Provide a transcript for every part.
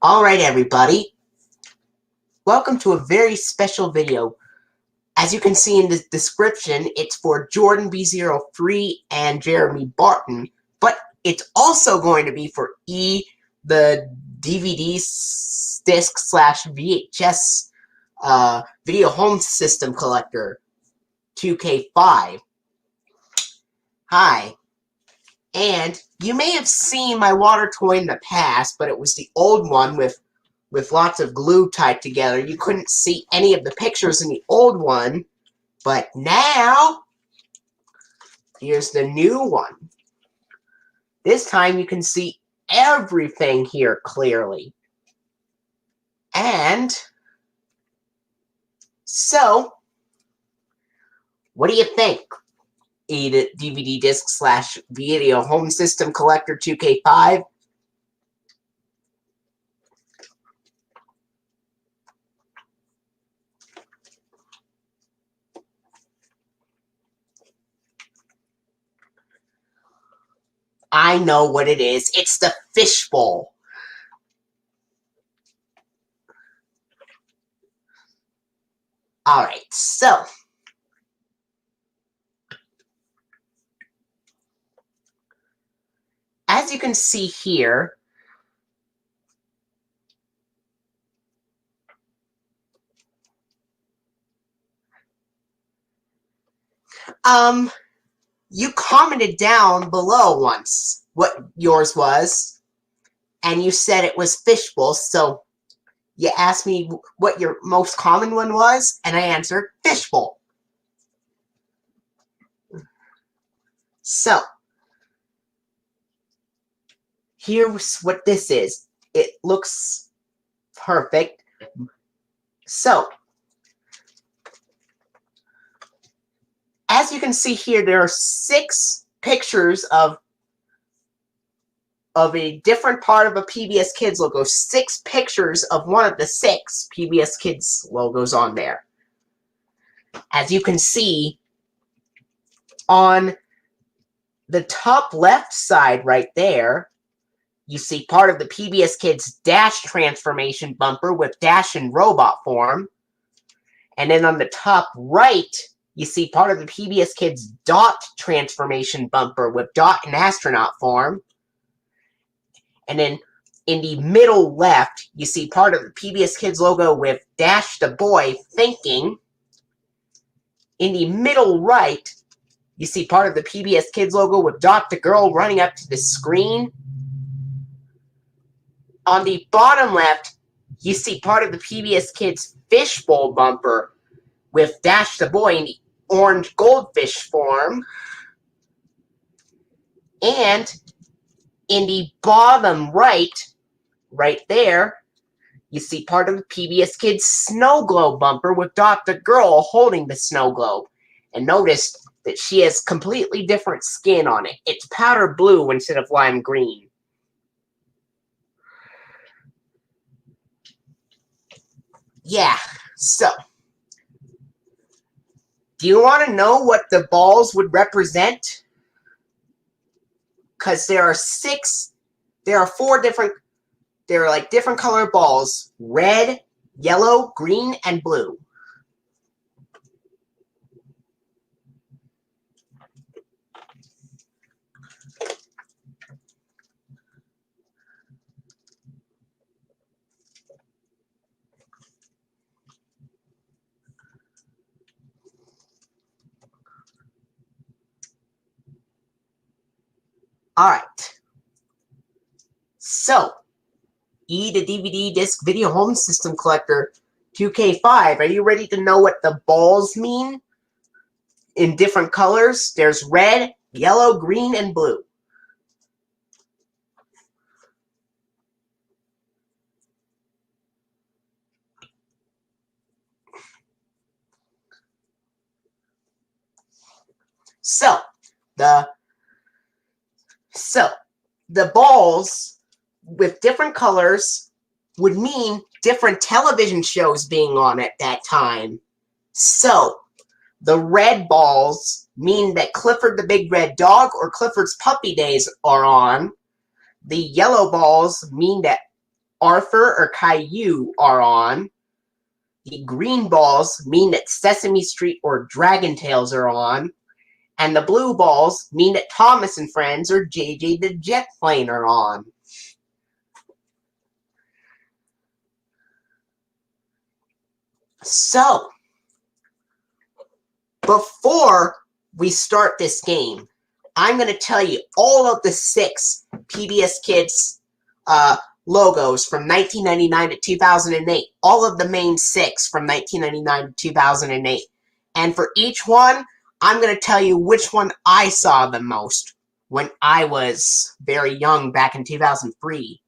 Alright everybody, welcome to a very special video. As you can see in the description, it's for JordanB03 and Jeremy Barton, but it's also going to be for the DVD disc / VHS video home system collector 2K5. Hi. And you may have seen my Watertoy in the past, but it was the old one with lots of glue tied together. You couldn't see any of the pictures in the old one, but now here's the new one. This time you can see everything here clearly. And so, what do you think? A DVD disc / video home system collector 2K5. I know what it is. It's the Fishbowl. Alright, so as you can see here, you commented down below once what yours was, and you said it was Fishbowl, so you asked me what your most common one was, and I answered Fishbowl. So, here's what this is. It looks perfect. So, as you can see here, there are 6 pictures of a different part of a PBS Kids logo. 6 pictures of one of the 6 PBS Kids logos on there. As you can see, on the top left side right there, you see part of the PBS Kids Dash transformation bumper with Dash in robot form. And then on the top right, you see part of the PBS Kids Dot transformation bumper with Dot in astronaut form. And then in the middle left, you see part of the PBS Kids logo with Dash the boy thinking. In the middle right, you see part of the PBS Kids logo with Dot the girl running up to the screen. On the bottom left, you see part of the PBS Kids Fishbowl bumper with Dash the boy in the orange goldfish form. And in the bottom right there, you see part of the PBS Kids Snow Globe bumper with Dot the girl holding the snow globe. And notice that she has completely different skin on it. It's powder blue instead of lime green. Yeah, so, do you want to know what the balls would represent? Because there are 4 different, they're like different color balls: red, yellow, green, and blue. Alright, so, the DVD disc video home system collector 2K5, are you ready to know what the balls mean? In different colors, there's red, yellow, green, and blue. So, the balls with different colors would mean different television shows being on at that time. So, the red balls mean that Clifford the Big Red Dog or Clifford's Puppy Days are on. The yellow balls mean that Arthur or Caillou are on. The green balls mean that Sesame Street or Dragon Tales are on. And the blue balls mean that Thomas and Friends or JJ the Jet Plane are on. So, before we start this game, I'm going to tell you all of the 6 PBS Kids logos from 1999 to 2008. All of the main 6 from 1999 to 2008. And for each one, I'm going to tell you which one I saw the most when I was very young back in 2003.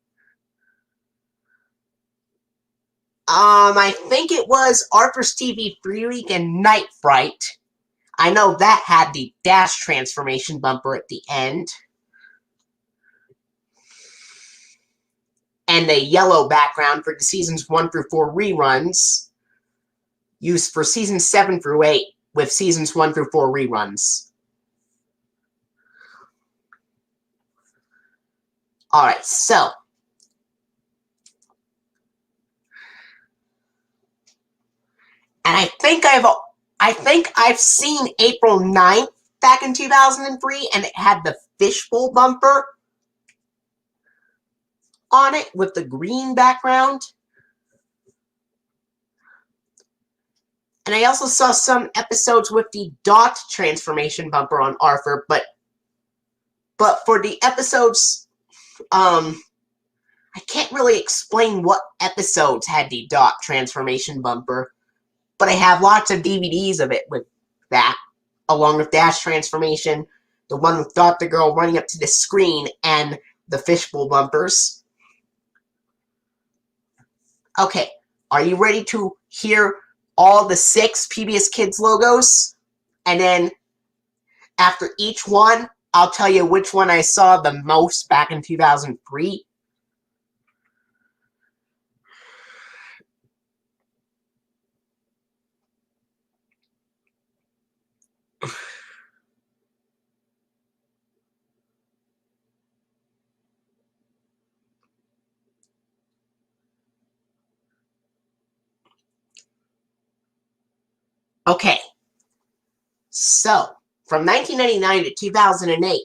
I think it was Arthur's TV 3 Week and Night Fright. I know that had the Dash transformation bumper at the end. And a yellow background for the seasons 1 through 4 reruns, used for seasons 7 through 8 with seasons 1 through 4 reruns. Alright, so and I think I've seen April 9th back in 2003, and it had the Fishbowl bumper on it with the green background. And I also saw some episodes with the dot transformation bumper on Arthur, but for the episodes, I can't really explain what episodes had the dot transformation bumper, but I have lots of DVDs of it with that, along with Dash transformation, the one with Dot the Girl running up to the screen, and the Fishbowl bumpers. Okay, are you ready to hear all the 6 PBS Kids logos? And then, after each one, I'll tell you which one I saw the most back in 2003. Okay, so from 1999 to 2008,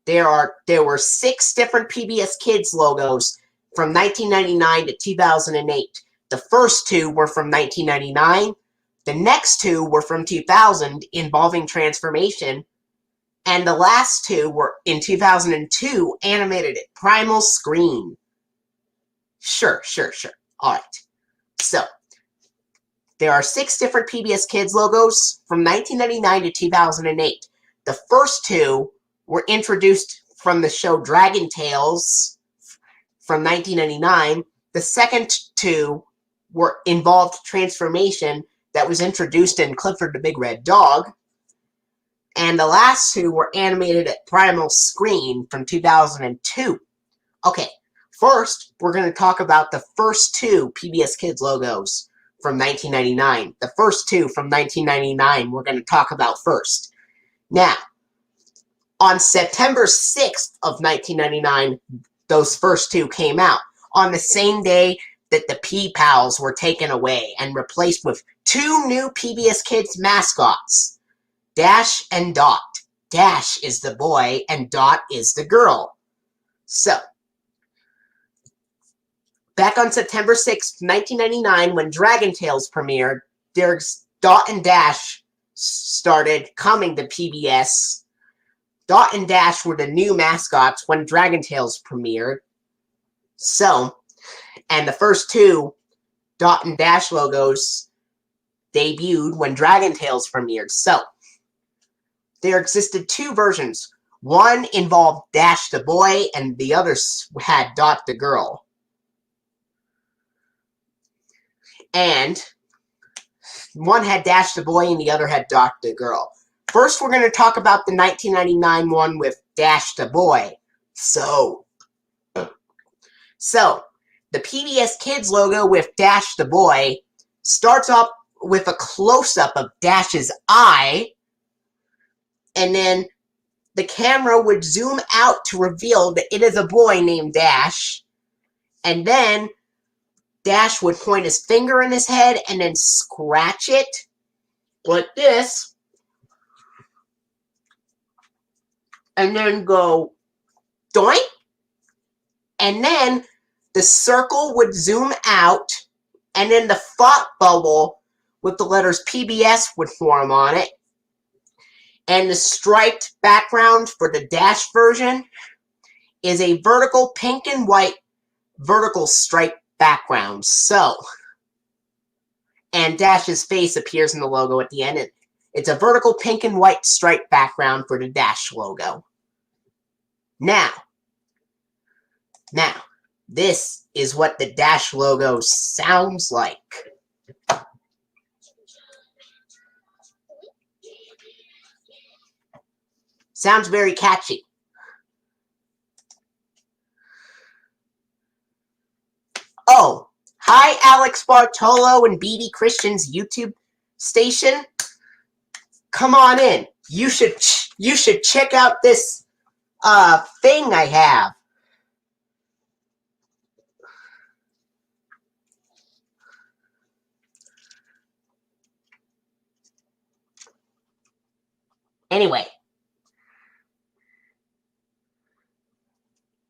there were 6 different PBS Kids logos from 1999 to 2008. The first 2 were from 1999. The next 2 were from 2000, involving transformation. And the last 2 were in 2002, animated at Primal Screen. Sure. Alright, so there are 6 different PBS Kids logos from 1999 to 2008. The first 2 were introduced from the show Dragon Tales from 1999. The second 2 involved transformation that was introduced in Clifford the Big Red Dog. And the last 2 were animated at Primal Screen from 2002. Okay, first, we're going to talk about the first 2 PBS Kids logos from 1999. The first 2 from 1999 we're going to talk about first. Now, on September 6th of 1999, those first 2 came out, on the same day that the P-Pals were taken away and replaced with 2 new PBS Kids mascots, Dash and Dot. Dash is the boy and Dot is the girl. So, back on September 6th, 1999, when Dragon Tales premiered, Dot and Dash started coming to PBS. Dot and Dash were the new mascots when Dragon Tales premiered. So, and the first 2 Dot and Dash logos debuted when Dragon Tales premiered. So, there existed 2 versions. One involved Dash the boy, and the other had Dot the girl. And one had Dash the boy, and the other had Dot the girl. First, we're going to talk about the 1999 one with Dash the boy. So, the PBS Kids logo with Dash the boy starts off with a close-up of Dash's eye, and then the camera would zoom out to reveal that it is a boy named Dash, and then Dash would point his finger in his head and then scratch it like this, and then go doink, and then the circle would zoom out, and then the thought bubble with the letters PBS would form on it, and the striped background for the Dash version is a vertical pink and white vertical stripe background. So, and Dash's face appears in the logo at the end. It's a vertical pink and white stripe background for the Dash logo. Now, this is what the Dash logo sounds like. Sounds very catchy. Oh, hi Alex Bartolo and BB Christian's YouTube station. Come on in. You should check out this thing I have. Anyway,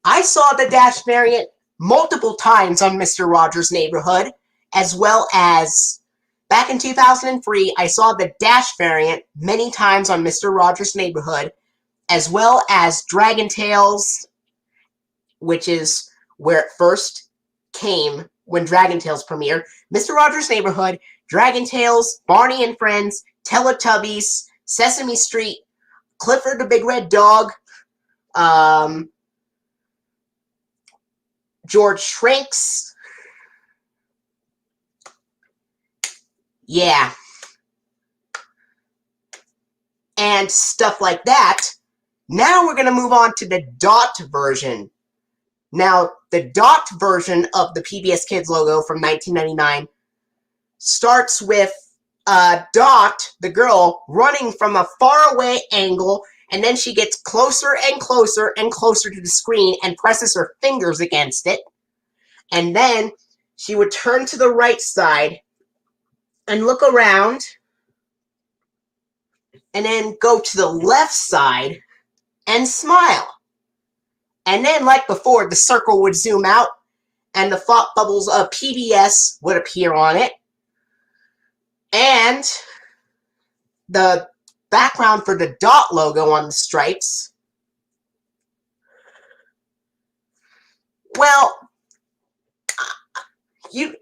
I saw the Dash variant multiple times on Mr. Rogers' Neighborhood, as well as back in 2003, I saw the Dash variant many times on Mr. Rogers' Neighborhood, as well as Dragon Tales, which is where it first came when Dragon Tales premiered. Mr. Rogers' Neighborhood, Dragon Tales, Barney and Friends, Teletubbies, Sesame Street, Clifford the Big Red Dog, George Shrinks. Yeah. And stuff like that. Now we're going to move on to the Dot version. Now, the Dot version of the PBS Kids logo from 1999 starts with Dot, the girl, running from a faraway angle, and then she gets closer and closer and closer to the screen and presses her fingers against it. And then she would turn to the right side and look around, and then go to the left side and smile. And then, like before, the circle would zoom out, and the thought bubbles of PBS would appear on it. And the background for the Dot logo on the stripes, well, it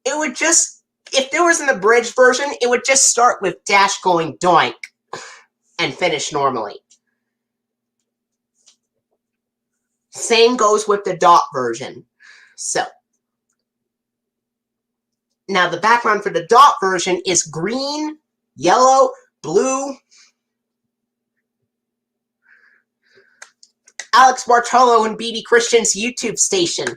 would just, if there was an abridged version, it would just start with Dash going doink and finish normally. Same goes with the Dot version. So, now the background for the Dot version is green, yellow, blue. Alex Bartolo and BB Christian's YouTube station.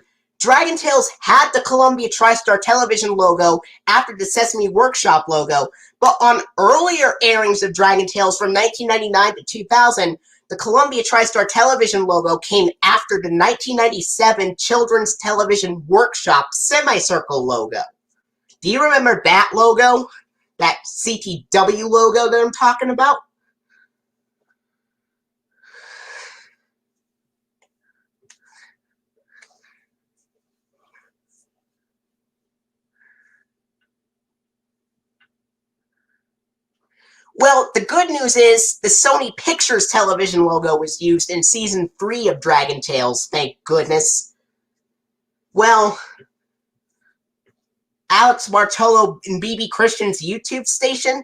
Dragon Tales had the Columbia TriStar Television logo after the Sesame Workshop logo, but on earlier airings of Dragon Tales from 1999 to 2000, the Columbia TriStar Television logo came after the 1997 Children's Television Workshop semicircle logo. Do you remember that logo? That CTW logo that I'm talking about? Well, the good news is the Sony Pictures television logo was used in Season 3 of Dragon Tales, thank goodness. Well, Alex Bartolo and BB Christian's YouTube station,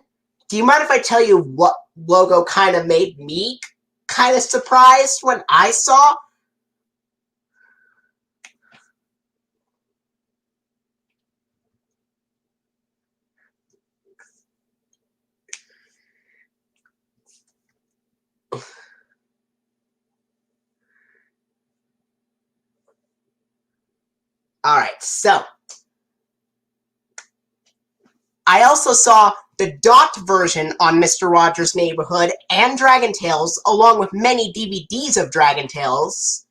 do you mind if I tell you what logo kind of made me kind of surprised when I saw? Alright, so I also saw the dot version on Mr. Rogers' Neighborhood and Dragon Tales, along with many DVDs of Dragon Tales,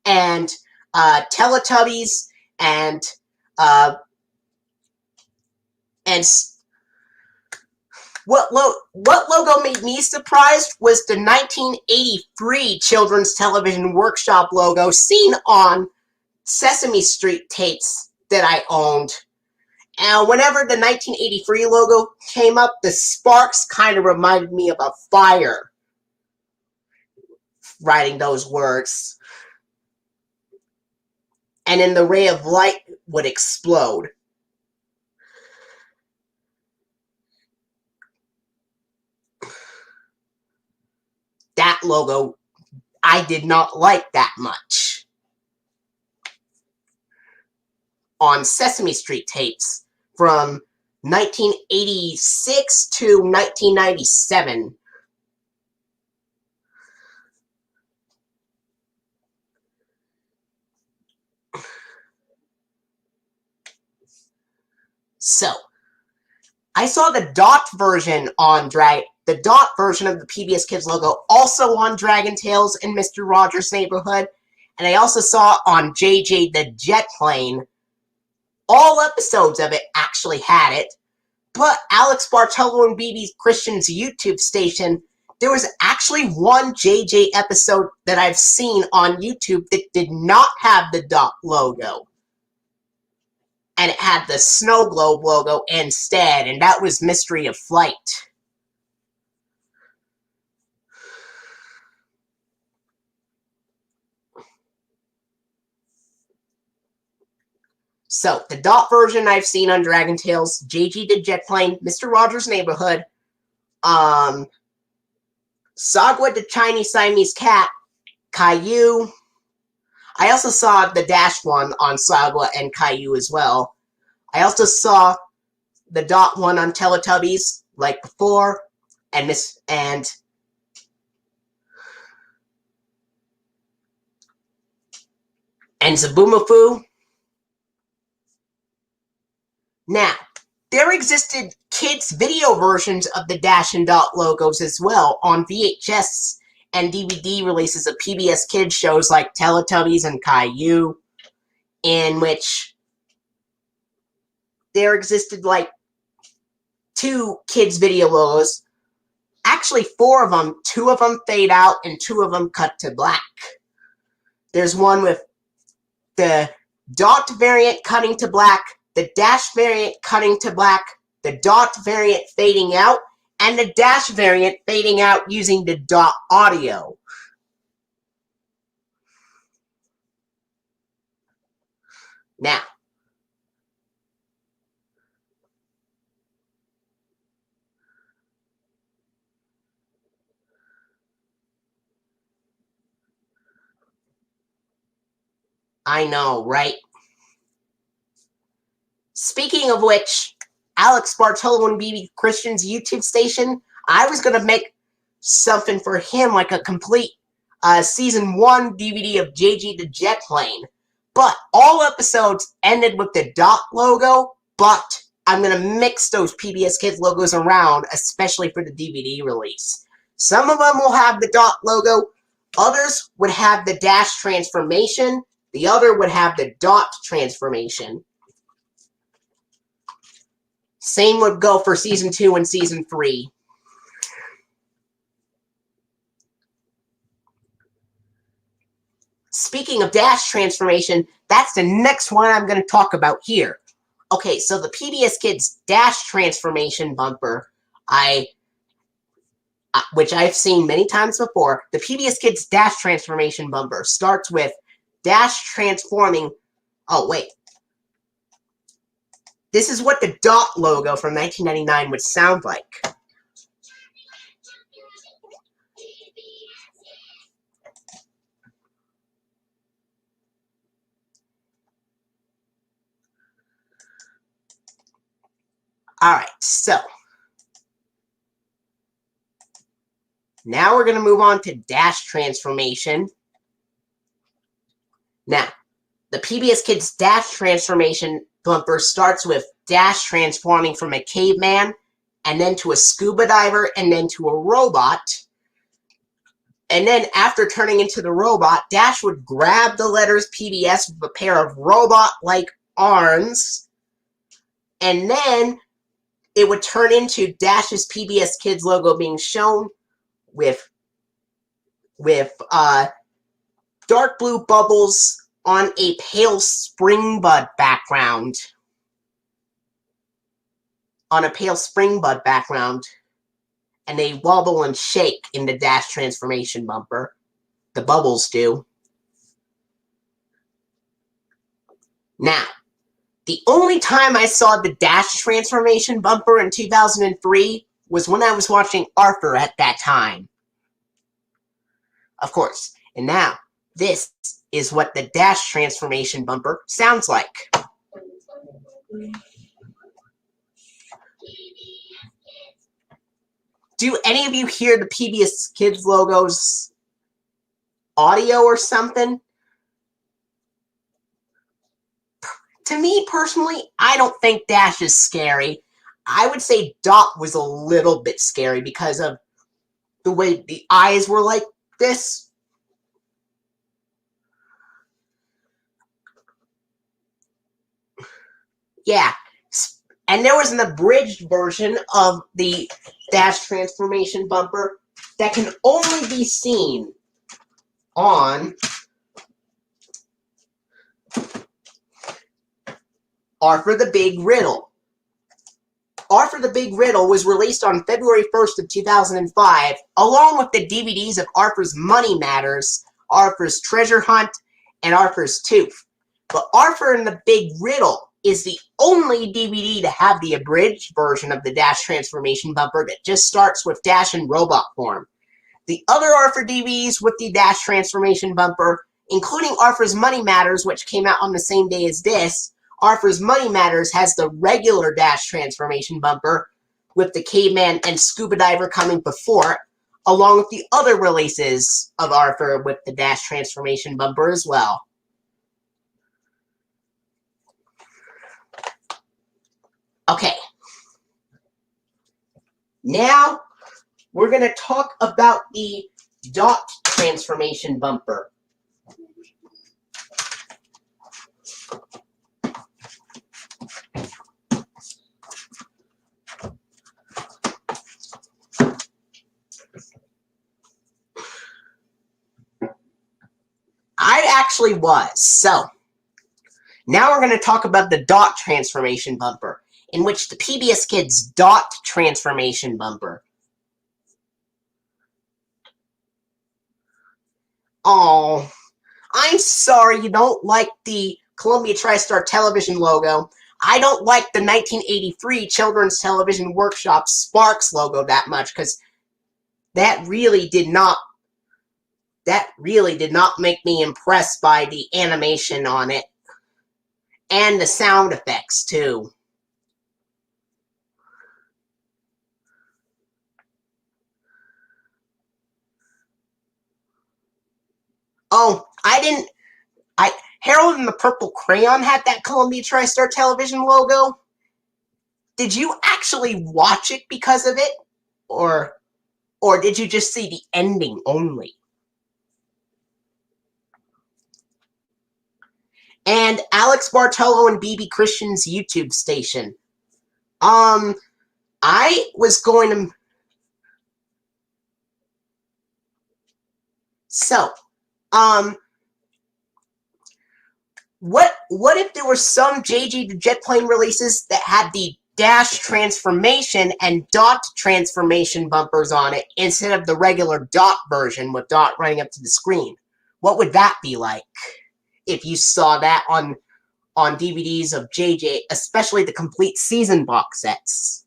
and Teletubbies, and what logo made me surprised was the 1983 Children's Television Workshop logo seen on Sesame Street tapes that I owned. And whenever the 1983 logo came up, the sparks kind of reminded me of a fire writing those words. And then the ray of light would explode. That logo, I did not like that much. On Sesame Street tapes from 1986 to 1997. So, I saw the dot version on the dot version of the PBS Kids logo also on Dragon Tales and Mr. Rogers' Neighborhood, and I also saw on JJ the Jet Plane. All episodes of it actually had it, but Alex Bartolo and BB Christian's YouTube station, there was actually one JJ episode that I've seen on YouTube that did not have the dot logo. And it had the snow globe logo instead, and that was Mystery of Flight. So, the dot version I've seen on Dragon Tales, JG the Jet Plane, Mr. Rogers' Neighborhood, Sagwa the Chinese Siamese Cat, Caillou. I also saw the Dash one on Sagwa and Caillou as well. I also saw the dot one on Teletubbies, like before, and Zaboomafoo. Now, there existed kids' video versions of the Dash and Dot logos as well on VHS and DVD releases of PBS Kids shows like Teletubbies and Caillou, in which there existed like 2 kids' video logos. Actually, 4 of them. 2 of them fade out and 2 of them cut to black. There's one with the dot variant cutting to black, the dash variant cutting to black, the dot variant fading out, and the dash variant fading out using the dot audio. Now, I know, right? Speaking of which, Alex Bartolo and BB Christian's YouTube station, I was going to make something for him, like a complete Season 1 DVD of JG the Jet Plane. But all episodes ended with the dot logo, but I'm going to mix those PBS Kids logos around, especially for the DVD release. Some of them will have the dot logo, others would have the dash transformation, the other would have the dot transformation. Same would go for Season 2 and Season 3. Speaking of dash transformation, that's the next one I'm going to talk about here. Okay, so the PBS Kids dash transformation bumper, which I've seen many times before, the PBS Kids dash transformation bumper starts with dash transforming. Oh, wait. This is what the dot logo from 1999 would sound like. Alright, so now we're going to move on to dash transformation. Now, the PBS Kids dash transformation bumper starts with dash transforming from a caveman and then to a scuba diver, and then to a robot. And then after turning into the robot, Dash would grab the letters PBS with a pair of robot-like arms, and then it would turn into Dash's PBS Kids logo being shown with dark blue bubbles on a pale spring bud background. And they wobble and shake in the Dash transformation bumper. The bubbles do. Now, the only time I saw the Dash transformation bumper in 2003 was when I was watching Arthur at that time. Of course. And now, this is what the Dash transformation bumper sounds like. Do any of you hear the PBS Kids logo's audio or something? To me, personally, I don't think Dash is scary. I would say Dot was a little bit scary because of the way the eyes were like this. Yeah. And there was an abridged version of the Dash transformation bumper that can only be seen on Arthur the Big Riddle. Arthur the Big Riddle was released on February 1st of 2005, along with the DVDs of Arthur's Money Matters, Arthur's Treasure Hunt, and Arthur's Tooth. But Arthur and the Big Riddle is the only DVD to have the abridged version of the Dash transformation bumper that just starts with Dash in robot form. The other Arthur DVDs with the Dash transformation bumper, including Arthur's Money Matters, which came out on the same day as this, Arthur's Money Matters has the regular Dash transformation bumper with the caveman and scuba diver coming before it, along with the other releases of Arthur with the Dash transformation bumper as well. Okay. Now, we're going to talk about the Dot transformation bumper. I actually was. So, now we're going to talk about the Dot transformation bumper, in which the PBS Kids Dot transformation bumper. Oh, I'm sorry you don't like the Columbia TriStar Television logo. I don't like the 1983 Children's Television Workshop Sparks logo that much, because that really did not make me impressed by the animation on it. And the sound effects, too. Oh, Harold and the Purple Crayon had that Columbia TriStar Television logo. Did you actually watch it because of it? Or did you just see the ending only? And Alex Bartolo and BB Christian's YouTube station. I was going to... So, what if there were some JG the Jet Plane releases that had the Dash transformation and Dot transformation bumpers on it instead of the regular Dot version with Dot running up to the screen? What would that be like if you saw that on DVDs of JJ, especially the complete season box sets?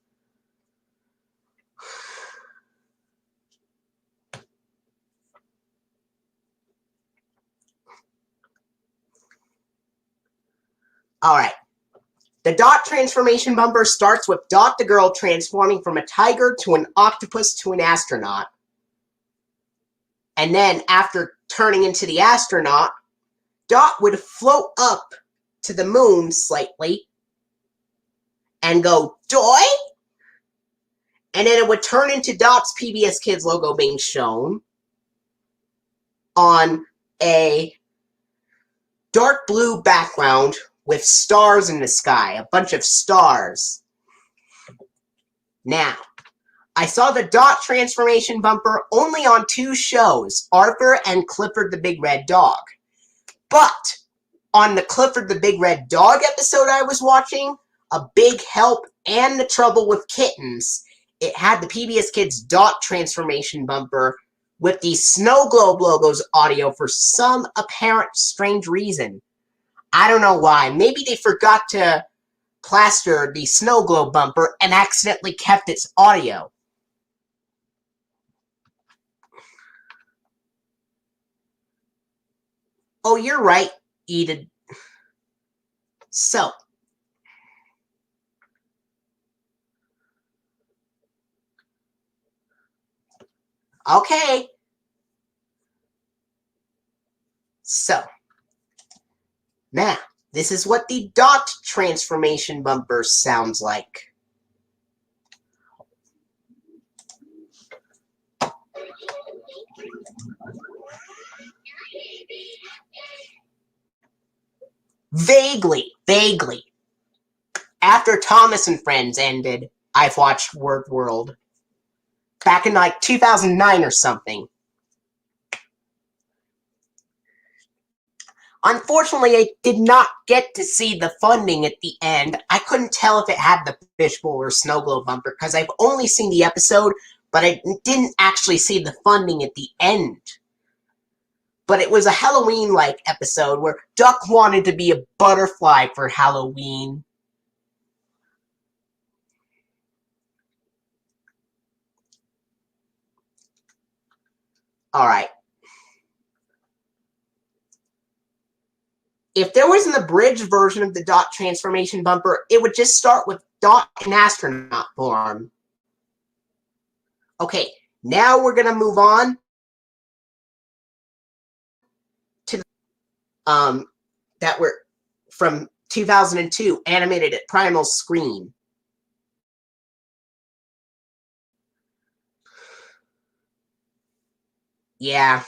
Alright. The Dot transformation bumper starts with Dot the girl transforming from a tiger to an octopus to an astronaut. And then, after turning into the astronaut, Dot would float up to the moon slightly and go, "Doy?" And then it would turn into Dot's PBS Kids logo being shown on a dark blue background with stars in the sky, a bunch of stars. Now, I saw the Dot transformation bumper only on 2 shows, Arthur and Clifford the Big Red Dog. But on the Clifford the Big Red Dog episode I was watching, A Big Help and The Trouble with Kittens, it had the PBS Kids Dot transformation bumper with the Snow Globe logo's audio for some apparent strange reason. I don't know why. Maybe they forgot to plaster the Snow Globe bumper and accidentally kept its audio. Oh, you're right, Edith. So, okay. So, now, this is what the Dot transformation bumper sounds like. Vaguely. After Thomas and Friends ended, I've watched Word World. Back in like 2009 or something. Unfortunately, I did not get to see the funding at the end. I couldn't tell if it had the Fishbowl or Snow Globe bumper because I've only seen the episode, but I didn't actually see the funding at the end. But it was a Halloween-like episode where Duck wanted to be a butterfly for Halloween. Alright. If there was an abridged version of the Dot transformation bumper, it would just start with Dot in astronaut form. Okay, now we're going to move on to that were from 2002, animated at Primal's screen. Yeah.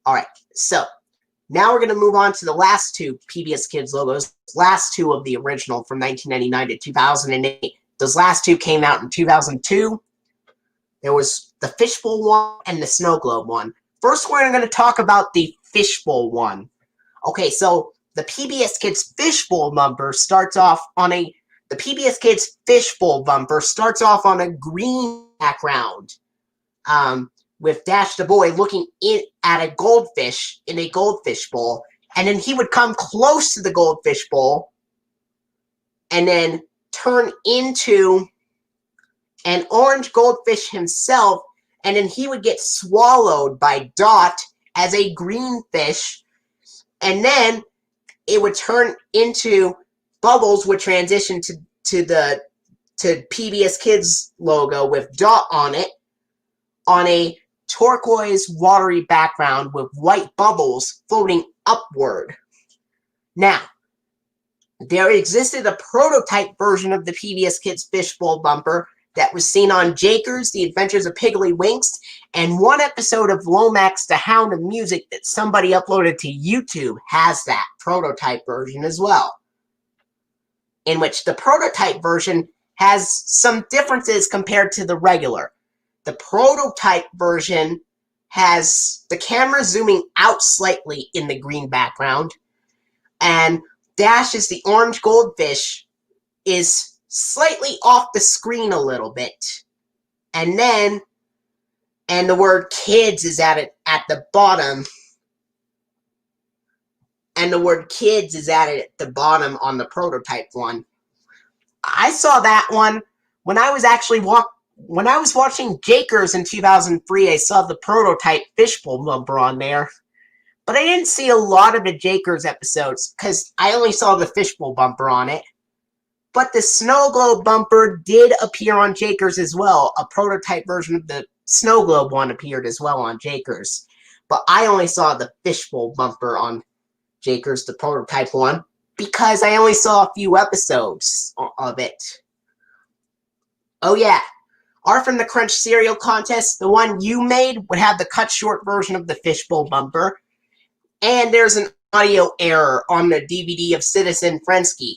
Alright, so now we're going to move on to the last 2 PBS Kids logos, last 2 of the original from 1999 to 2008. Those last 2 came out in 2002. There was the Fishbowl one and the Snow Globe one. First, we're going to talk about the Fishbowl one. Okay, so the PBS Kids Fishbowl bumper starts off on a... The PBS Kids Fishbowl bumper starts off on a green background. With Dash the Boy looking at a goldfish in a goldfish bowl. And then he would come close to the goldfish bowl and then turn into an orange goldfish himself, and then he would get swallowed by Dot as a green fish, and then it would turn into Bubbles would transition to PBS Kids logo with Dot on it on a turquoise watery background with white bubbles floating upward. Now, there existed a prototype version of the PBS Kids Fishbowl bumper that was seen on Jakers, The Adventures of Piggly Winks, and one episode of Lomax, The Hound of Music that somebody uploaded to YouTube has that prototype version as well. In which the prototype version has some differences compared to the regular. The prototype version has the camera zooming out slightly in the green background, and Dash is the orange goldfish is slightly off the screen a little bit. And the word kids is at the bottom. And the word kids is added at the bottom on the prototype one. I saw that one when I was actually when I was watching Jakers in 2003. I saw the prototype Fishbowl bumper on there. But I didn't see a lot of the Jakers episodes because I only saw the Fishbowl bumper on it. But the Snow Globe bumper did appear on Jakers as well. A prototype version of the Snow Globe one appeared as well on Jakers. But I only saw the Fishbowl bumper on Jakers, the prototype one, because I only saw a few episodes of it. Oh yeah, Arf and the Crunch cereal contest, the one you made, would have the cut short version of the Fishbowl bumper. And there's an audio error on the DVD of Citizen Frensky.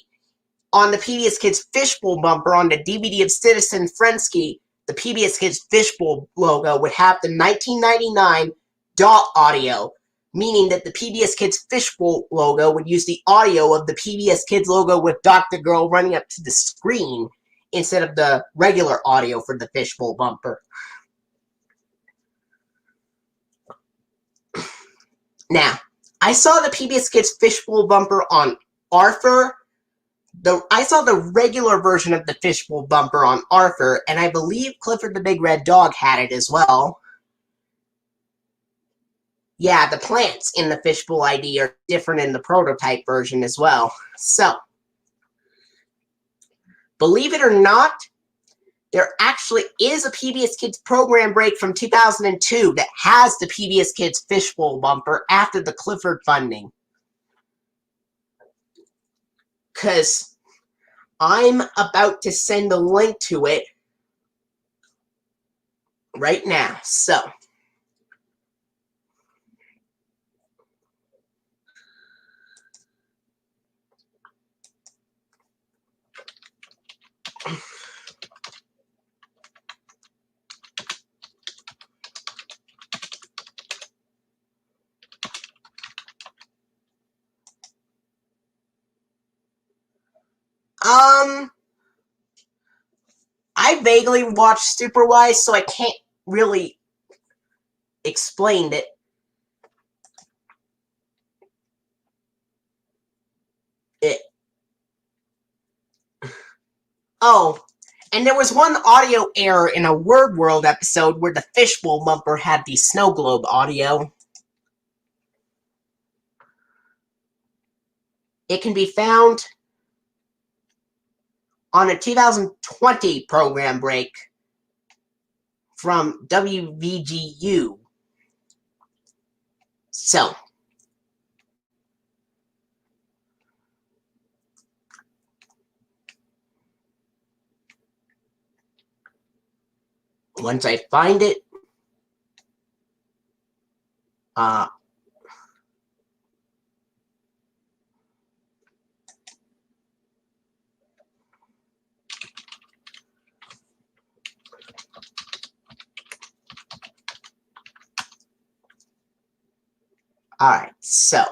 On the PBS Kids Fishbowl bumper on the DVD of Citizen Frensky, the PBS Kids Fishbowl logo would have the 1999 DAW audio, meaning that the PBS Kids Fishbowl logo would use the audio of the PBS Kids logo with Dr. Girl running up to the screen instead of the regular audio for the Fishbowl bumper. Now, I saw the PBS Kids Fishbowl bumper on Arthur. I saw the regular version of the Fishbowl bumper on Arthur, and I believe Clifford the Big Red Dog had it as well. Yeah, the plants in the Fishbowl ID are different in the prototype version as well. So, believe it or not, there actually is a PBS Kids program break from 2002 that has the PBS Kids Fishbowl bumper after the Clifford funding. Because I'm about to send a link to it right now. So, I vaguely watched Superwise, so I can't really explain it. Oh, and there was one audio error in a Word World episode where the Fishbowl bumper had the snow globe audio. It can be found on a 2020 program break from WVGU. So, once I find it, alright, so.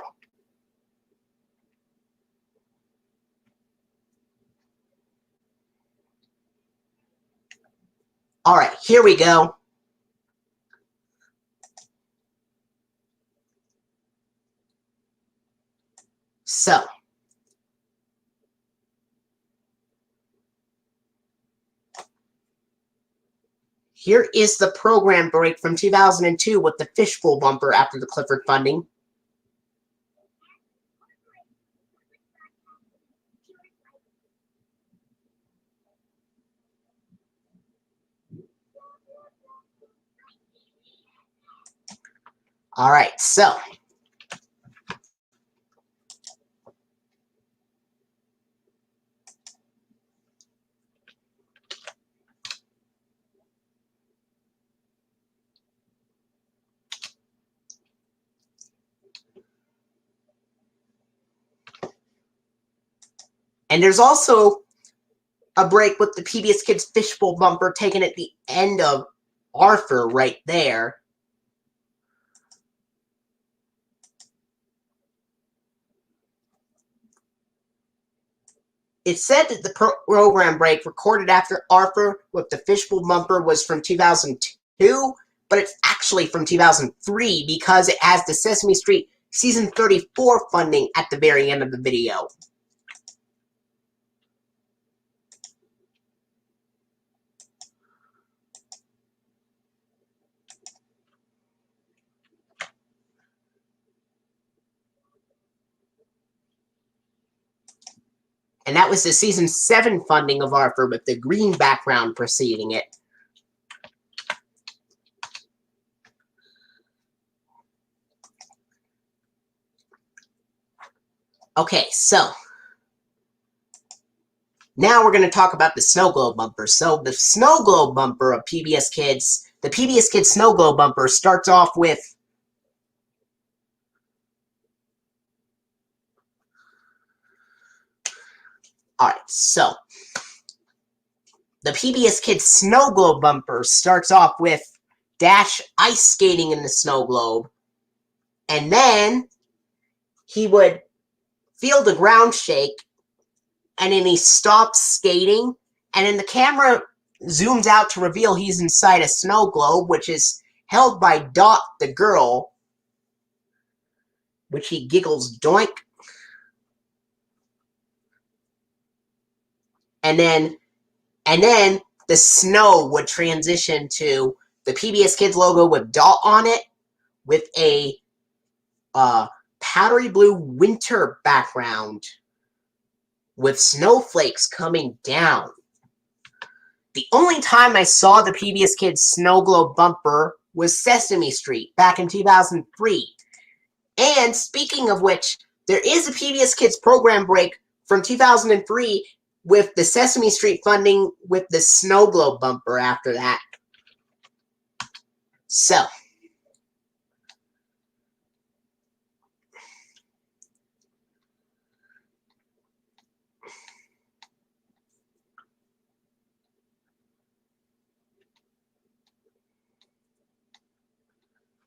Alright, here we go. So. Here is the program break from 2002 with the Fishbowl bumper after the Clifford funding. Alright, so. And there's also a break with the PBS Kids Fishbowl bumper taken at the end of Arthur right there. It said that the program break recorded after Arthur with the Fishbowl bumper was from 2002, but it's actually from 2003 because it has the Sesame Street Season 34 funding at the very end of the video. And that was the Season 7 funding of Arthur with the green background preceding it. Okay, so. Now we're going to talk about the snow globe bumper. So the snow globe bumper of PBS Kids, the PBS Kids snow globe bumper starts off with Alright, so the PBS Kids snow globe bumper starts off with Dash ice skating in the snow globe, and then he would feel the ground shake, and then he stops skating, and then the camera zooms out to reveal he's inside a snow globe, which is held by Dot the girl, which he giggles doink. And then the snow would transition to the PBS Kids logo with Dot on it, with a powdery blue winter background with snowflakes coming down. The only time I saw the PBS Kids snow globe bumper was Sesame Street back in 2003. And speaking of which, there is a PBS Kids program break from 2003 with the Sesame Street funding with the snow globe bumper after that. So,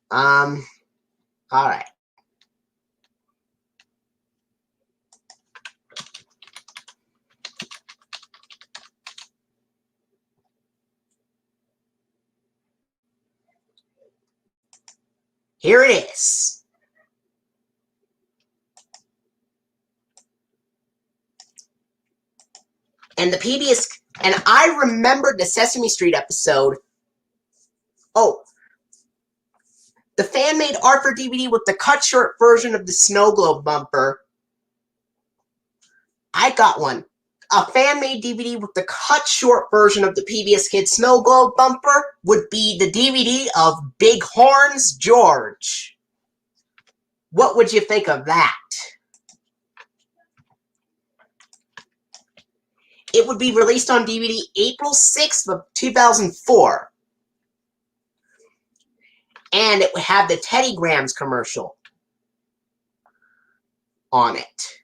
all right. Here it is. And the PBS, and I remembered the Sesame Street episode. Oh, the fan-made Arthur DVD with the cut short version of the snow globe bumper. I got one. A fan-made DVD with the cut short version of the PBS Kids snow globe bumper would be the DVD of Big Horns George. What would you think of that? It would be released on DVD April 6th of 2004. And it would have the Teddy Grahams commercial on it.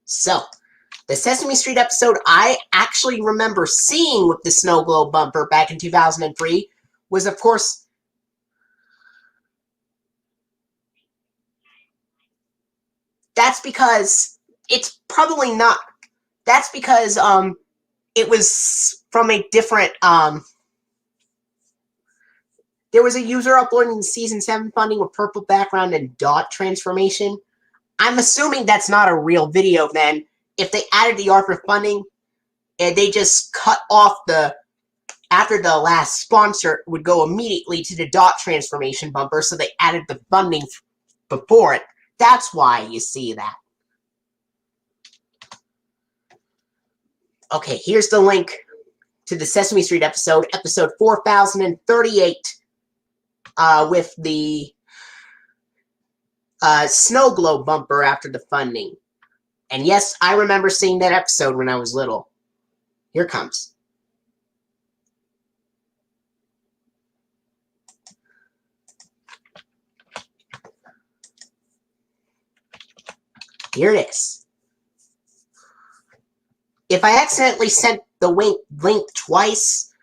So, the Sesame Street episode I actually remember seeing with the snow globe bumper back in 2003 was, of course, that's because it's probably not, that's because it was from a different, there was a user uploading Season 7 funding with purple background and dot transformation. I'm assuming that's not a real video then. If they added the Arthur funding, and they just cut off the, after the last sponsor, it would go immediately to the dot transformation bumper, so they added the funding before it. That's why you see that. Okay, here's the link to the Sesame Street episode 4038, with the snow globe bumper after the funding. And yes, I remember seeing that episode when I was little. Here it comes. Here it is. If I accidentally sent the link twice,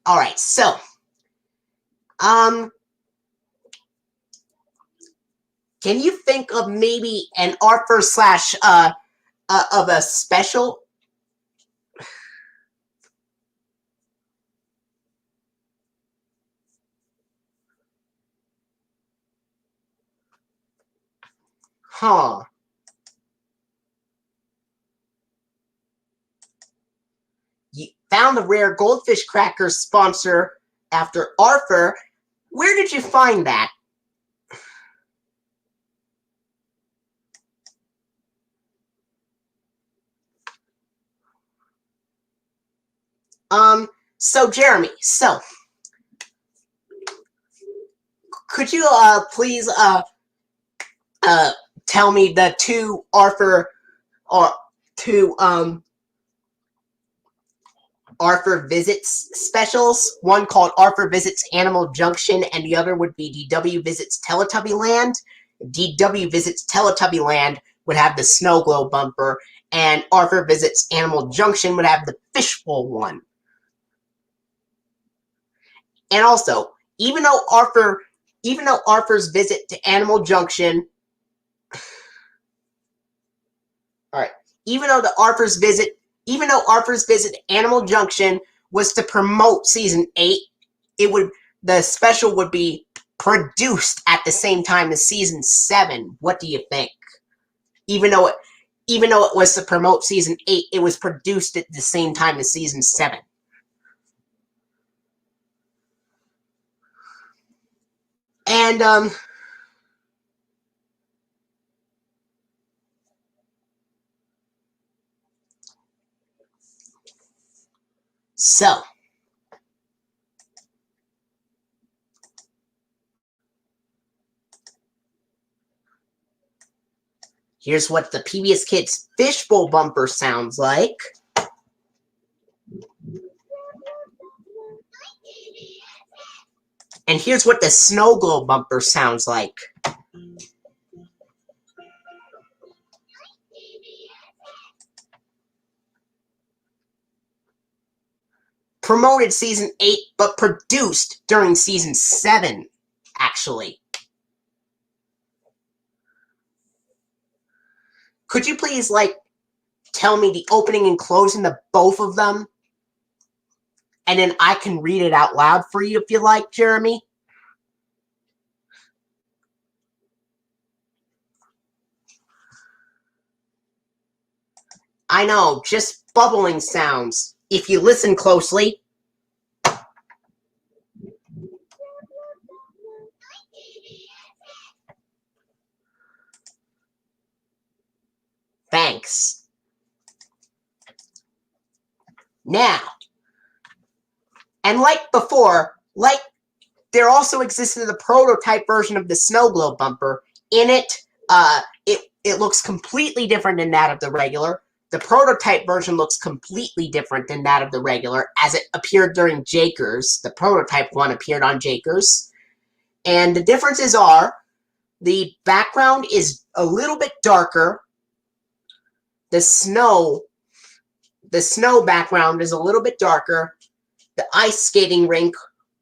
Alright, so, can you think of maybe an Arthur slash, of a special? Huh. You found the rare goldfish crackers sponsor after Arthur. Where did you find that? So Jeremy, could you please tell me the two Arthur Visits specials? One called Arthur Visits Animal Junction, and the other would be DW Visits Teletubby Land. DW Visits Teletubby Land would have the Snow Globe bumper, and Arthur Visits Animal Junction would have the Fishbowl one. And also, even though Arthur's visit to Animal Junction, even though Arthur's visit to Animal Junction was to promote season 8, the special would be produced at the same time as season 7. What do you think? Even though it was to promote season 8, it was produced at the same time as season 7. And so here's what the PBS Kids Fishbowl bumper sounds like. And here's what the Snow Globe bumper sounds like. Promoted season 8, but produced during season 7, actually. Could you please, tell me the opening and closing of both of them? And then I can read it out loud for you if you like, Jeremy. I know, just bubbling sounds. If you listen closely. Thanks. Now, and like before, there also existed a prototype version of the Snow Globe bumper. In it, it looks completely different than that of the regular. The prototype version looks completely different than that of the regular, as it appeared during Jakers. The prototype one appeared on Jakers. And the differences are, the background is a little bit darker. The snow background is a little bit darker. The ice skating rink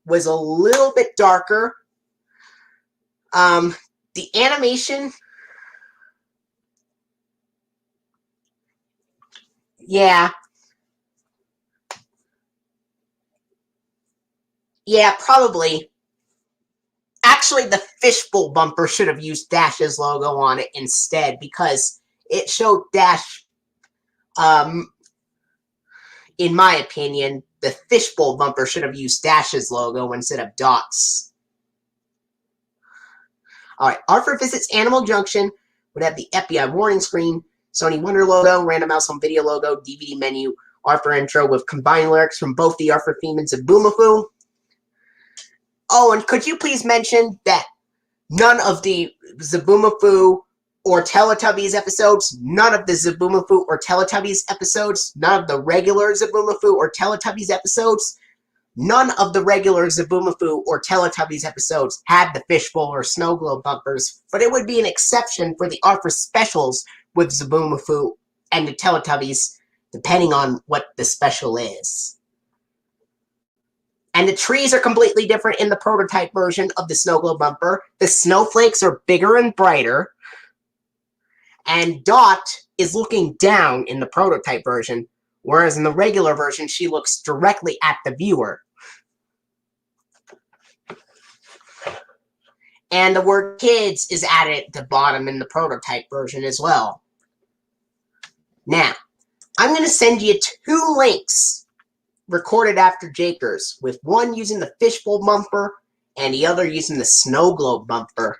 was a little bit darker. The animation, yeah, probably. Actually, the Fishbowl bumper should have used Dash's logo on it instead, because it showed Dash, in my opinion, the Fishbowl bumper should have used Dash's logo instead of Dot's. Alright, Arthur Visits Animal Junction would have the FBI warning screen, Sony Wonder logo, Random House Home Video logo, DVD menu, Arthur intro with combined lyrics from both the Arthur theme and Zaboomafoo. Oh, and could you please mention that none of the Zaboomafoo or Teletubbies episodes, none of the Zaboomafoo or Teletubbies episodes, none of the regular Zaboomafoo or Teletubbies episodes, none of the regular Zaboomafoo or Teletubbies episodes had the Fishbowl or Snow Globe bumpers, but it would be an exception for the Arthur specials with Zaboomafoo and the Teletubbies, depending on what the special is. And the trees are completely different in the prototype version of the Snow Globe bumper. The snowflakes are bigger and brighter. And Dot is looking down in the prototype version, whereas in the regular version, she looks directly at the viewer. And the word kids is added at the bottom in the prototype version as well. Now, I'm going to send you 2 links recorded after Jakers, with one using the Fishbowl bumper and the other using the snow globe bumper.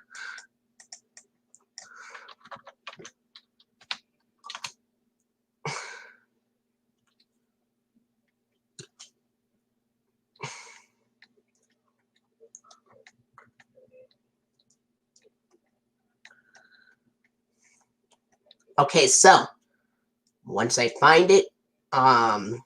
Okay, so once I find it, all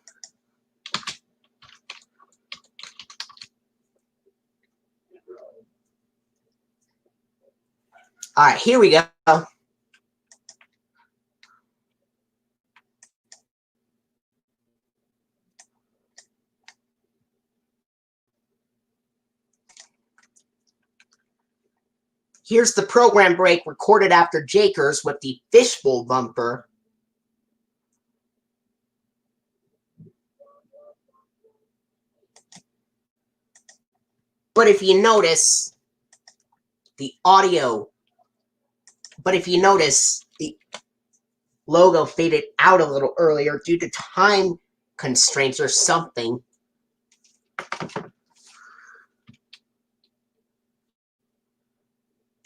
right, here we go. Here's the program break recorded after Jakers with the Fishbowl bumper. But if you notice, the logo faded out a little earlier due to time constraints or something.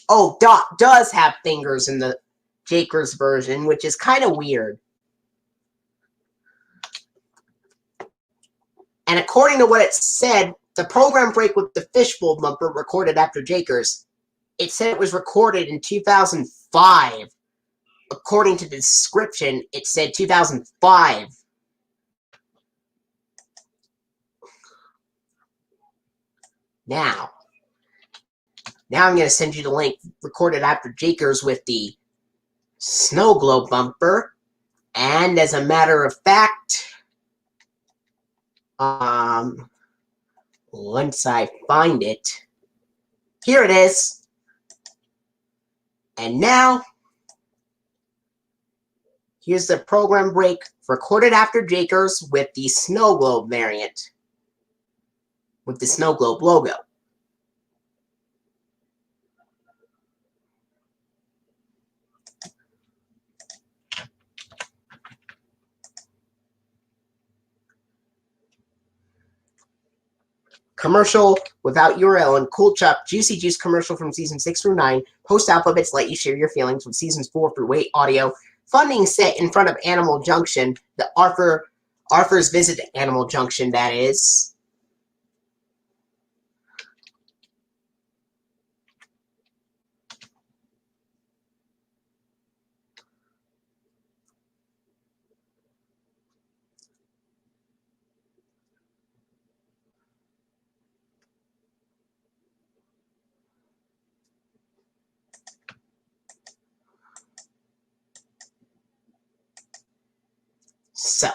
Oh, Dot does have fingers in the Jakers version, which is kind of weird. And according to what it said, the program break with the Fishbowl bumper recorded after Jakers, it said it was recorded in 2005. According to the description, it said 2005. Now I'm going to send you the link recorded after Jakers with the snow globe bumper. And as a matter of fact, once I find it, here it is. And now, here's the program break recorded after Jakers with the snow globe variant, with the snow globe logo. Commercial without URL and Cool Chuck Juicy Juice commercial from season 6 through 9. Post alphabets let you share your feelings with seasons 4 through 8 audio. Funding set in front of Animal Junction. The Arthur's visit to Animal Junction, that is. So,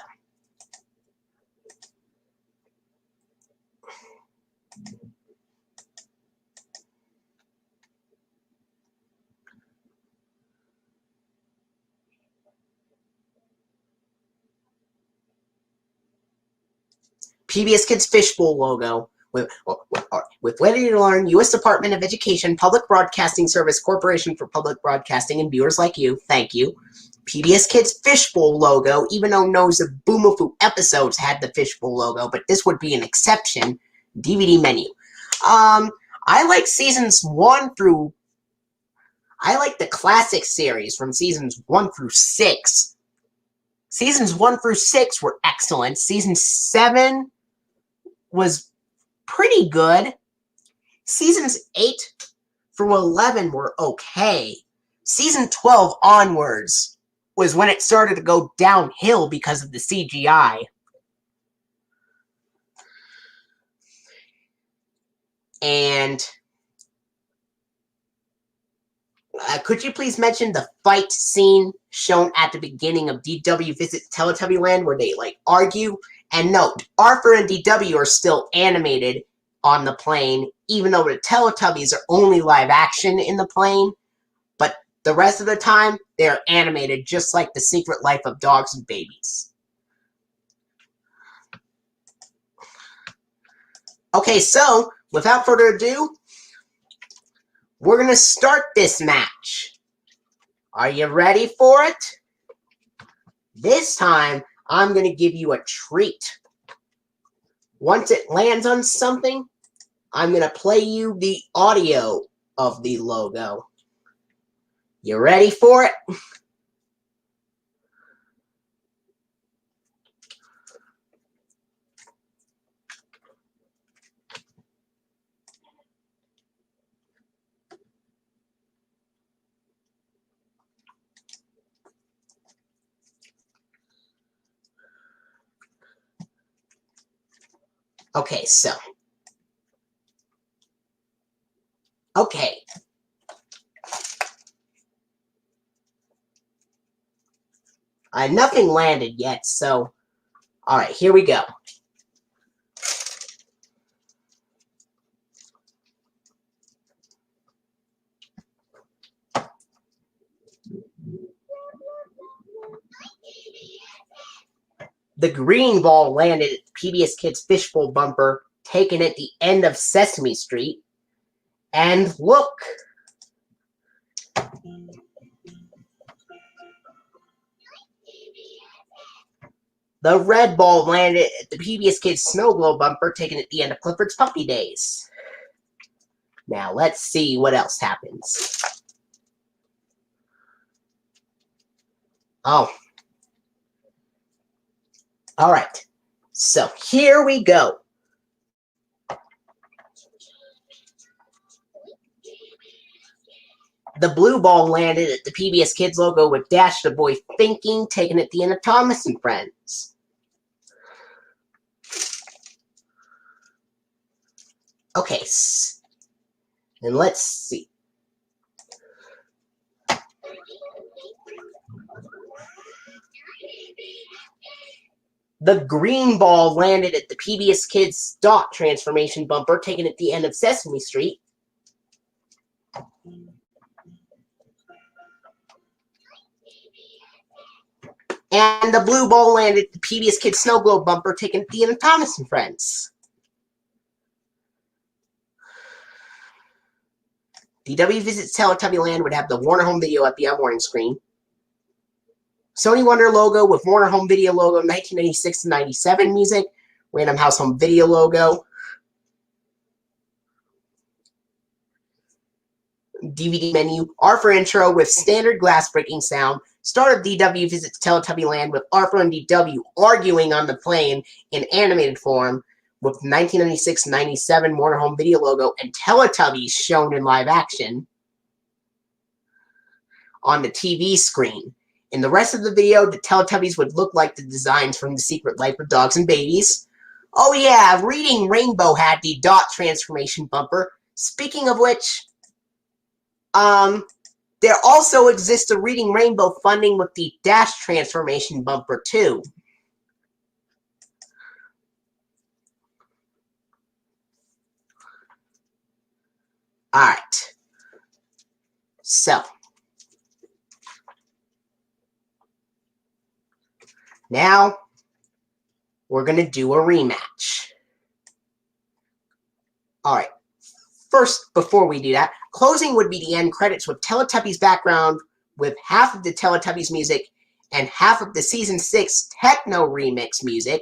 PBS Kids Fishbowl logo with Ready to Learn, U.S. Department of Education, Public Broadcasting Service, Corporation for Public Broadcasting, and viewers like you, thank you. PBS Kids Fishbowl logo, even though Nose of Boomafoo episodes had the Fishbowl logo, but this would be an exception. DVD menu. I like seasons 1 through... I like the classic series from seasons 1 through 6. Seasons 1 through 6 were excellent. Season 7 was pretty good. Seasons 8 through 11 were okay. Season 12 onwards was when it started to go downhill because of the CGI. And could you please mention the fight scene shown at the beginning of DW Visit Teletubby Land where they argue? And note, Arthur and DW are still animated on the plane, even though the Teletubbies are only live action in the plane. But the rest of the time, they're animated just like The Secret Life of Dogs and Babies. Okay, so, without further ado, we're going to start this match. Are you ready for it? This time, I'm going to give you a treat. Once it lands on something, I'm going to play you the audio of the logo. You ready for it? Okay, so. Okay. Nothing landed yet, so. Alright, here we go. The green ball landed at the PBS Kids Fishbowl bumper, taken at the end of Sesame Street. And look! The red ball landed at the PBS Kids Snow Globe bumper, taken at the end of Clifford's Puppy Days. Now, let's see what else happens. Oh. Alright. So, here we go. The blue ball landed at the PBS Kids logo with Dash the Boy Thinking, taken at the end of Thomas and Friends. Okay. And let's see. The green ball landed at the PBS Kids Dot Transformation bumper, taken at the end of Sesame Street. And the blue ball landed at the PBS Kids Snow Globe bumper, taken at the end of Thomas and Friends. DW Visits Teletubbyland would have the Warner Home Video at the warning screen. Sony Wonder logo with Warner Home Video logo, 1996 to 97 music. Random House Home Video logo. DVD menu. Arthur intro with standard glass breaking sound. Start of DW Visits Teletubbyland with Arthur and DW arguing on the plane in animated form with 1996-97 Warner Home Video logo and Teletubbies shown in live action on the TV screen. In the rest of the video, the Teletubbies would look like the designs from The Secret Life of Dogs and Babies. Oh yeah, Reading Rainbow had the Dot Transformation bumper. Speaking of which, there also exists a Reading Rainbow funding with the Dash Transformation bumper too. Alright. So. Now, we're going to do a rematch. Alright. First, before we do that, closing would be the end credits with Teletubbies background with half of the Teletubbies music and half of the Season 6 Techno Remix music.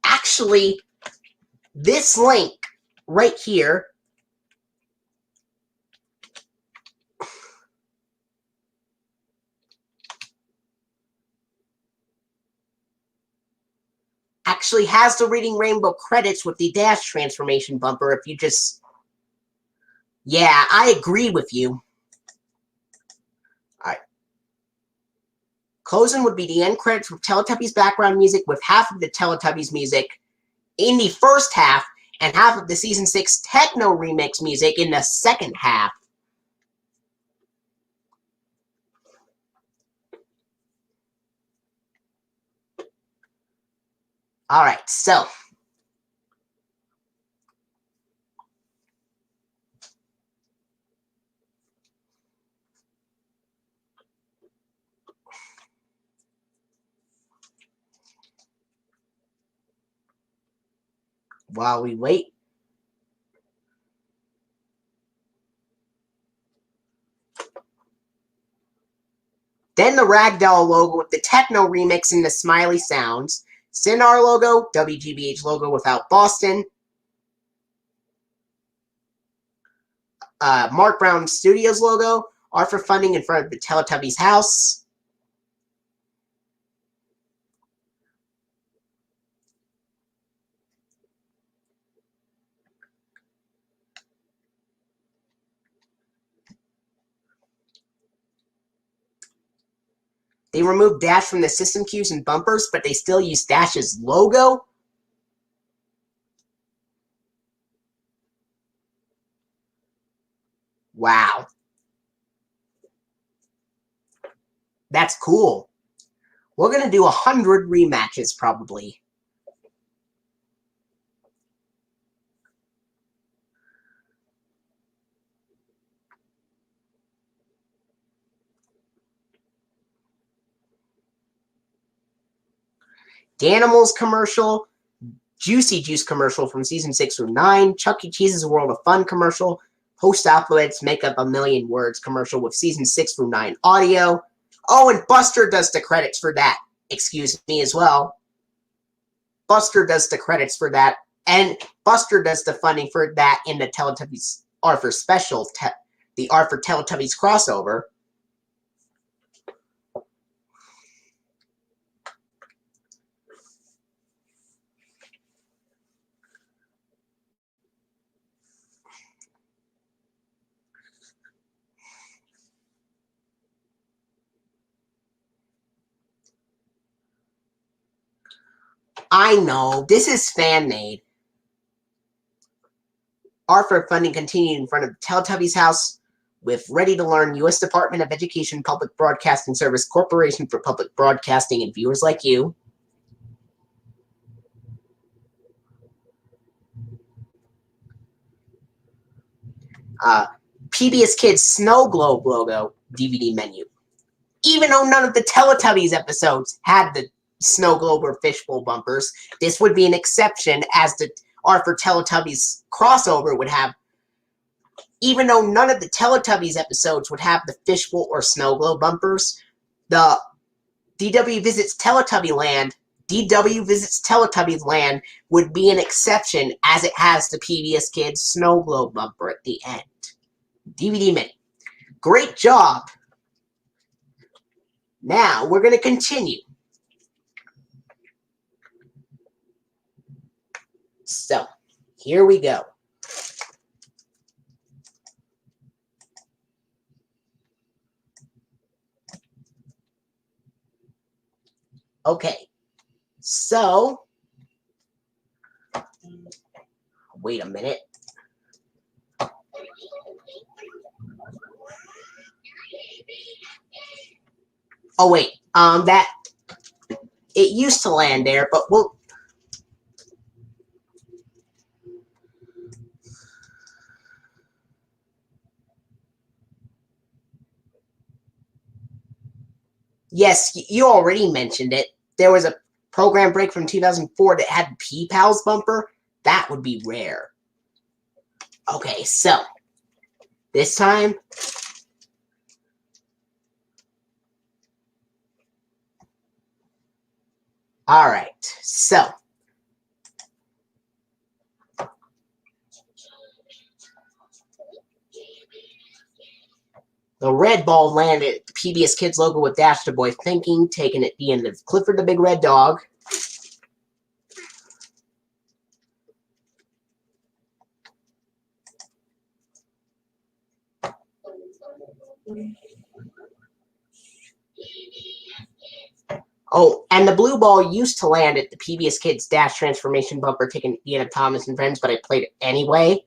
Actually, this link right here actually has the Reading Rainbow credits with the Dash Transformation bumper if you just... Yeah, I agree with you. Alright. Closing would be the end credits with Teletubbies background music with half of the Teletubbies music in the first half and half of the Season 6 Techno Remix music in the second half. Alright, so... While we wait. Then the Ragdoll logo with the techno remix and the smiley sounds. Cinar logo, WGBH logo without Boston. Mark Brown Studios logo, R for funding in front of the Teletubbies house. They removed Dash from the system cues and bumpers, but they still use Dash's logo. Wow. That's cool. We're going to do 100 rematches, probably. Danimals commercial, Juicy Juice commercial from season 6 through 9, Chuck E. Cheese's World of Fun commercial, Post Apocalypse Make Up a Million Words commercial with season 6 through 9 audio. Oh, and Buster does the credits for that. Excuse me as well. Buster does the credits for that, and Buster does the funding for that in the Teletubbies Arthur special, the Arthur Teletubbies crossover. I know, this is fan-made. Arthur funding continued in front of Teletubbies house with Ready to Learn, U.S. Department of Education Public Broadcasting Service Corporation for Public Broadcasting and viewers like you. PBS Kids Snow Globe logo DVD menu. Even though none of the Teletubbies episodes had the Snow Globe or Fishbowl bumpers, this would be an exception, as the Arthur Teletubbies crossover would have. Even though none of the Teletubbies episodes would have the Fishbowl or Snow Globe bumpers, the DW Visits Teletubby Land would be an exception, as it has the PBS Kids Snow Globe bumper at the end. DVD menu. Great job. Now we're going to continue. So, here we go. Okay, so, wait a minute. Oh, wait, it used to land there, but we'll, yes, you already mentioned it. There was a program break from 2004 that had P-Pals bumper. That would be rare. Okay, so, this time, alright, so, the red ball landed at the PBS Kids logo with Dash the Boy Thinking, taken at the end of Clifford the Big Red Dog. Oh, and the blue ball used to land at the PBS Kids Dash Transformation bumper, taken at the end of Thomas and Friends, but I played it anyway.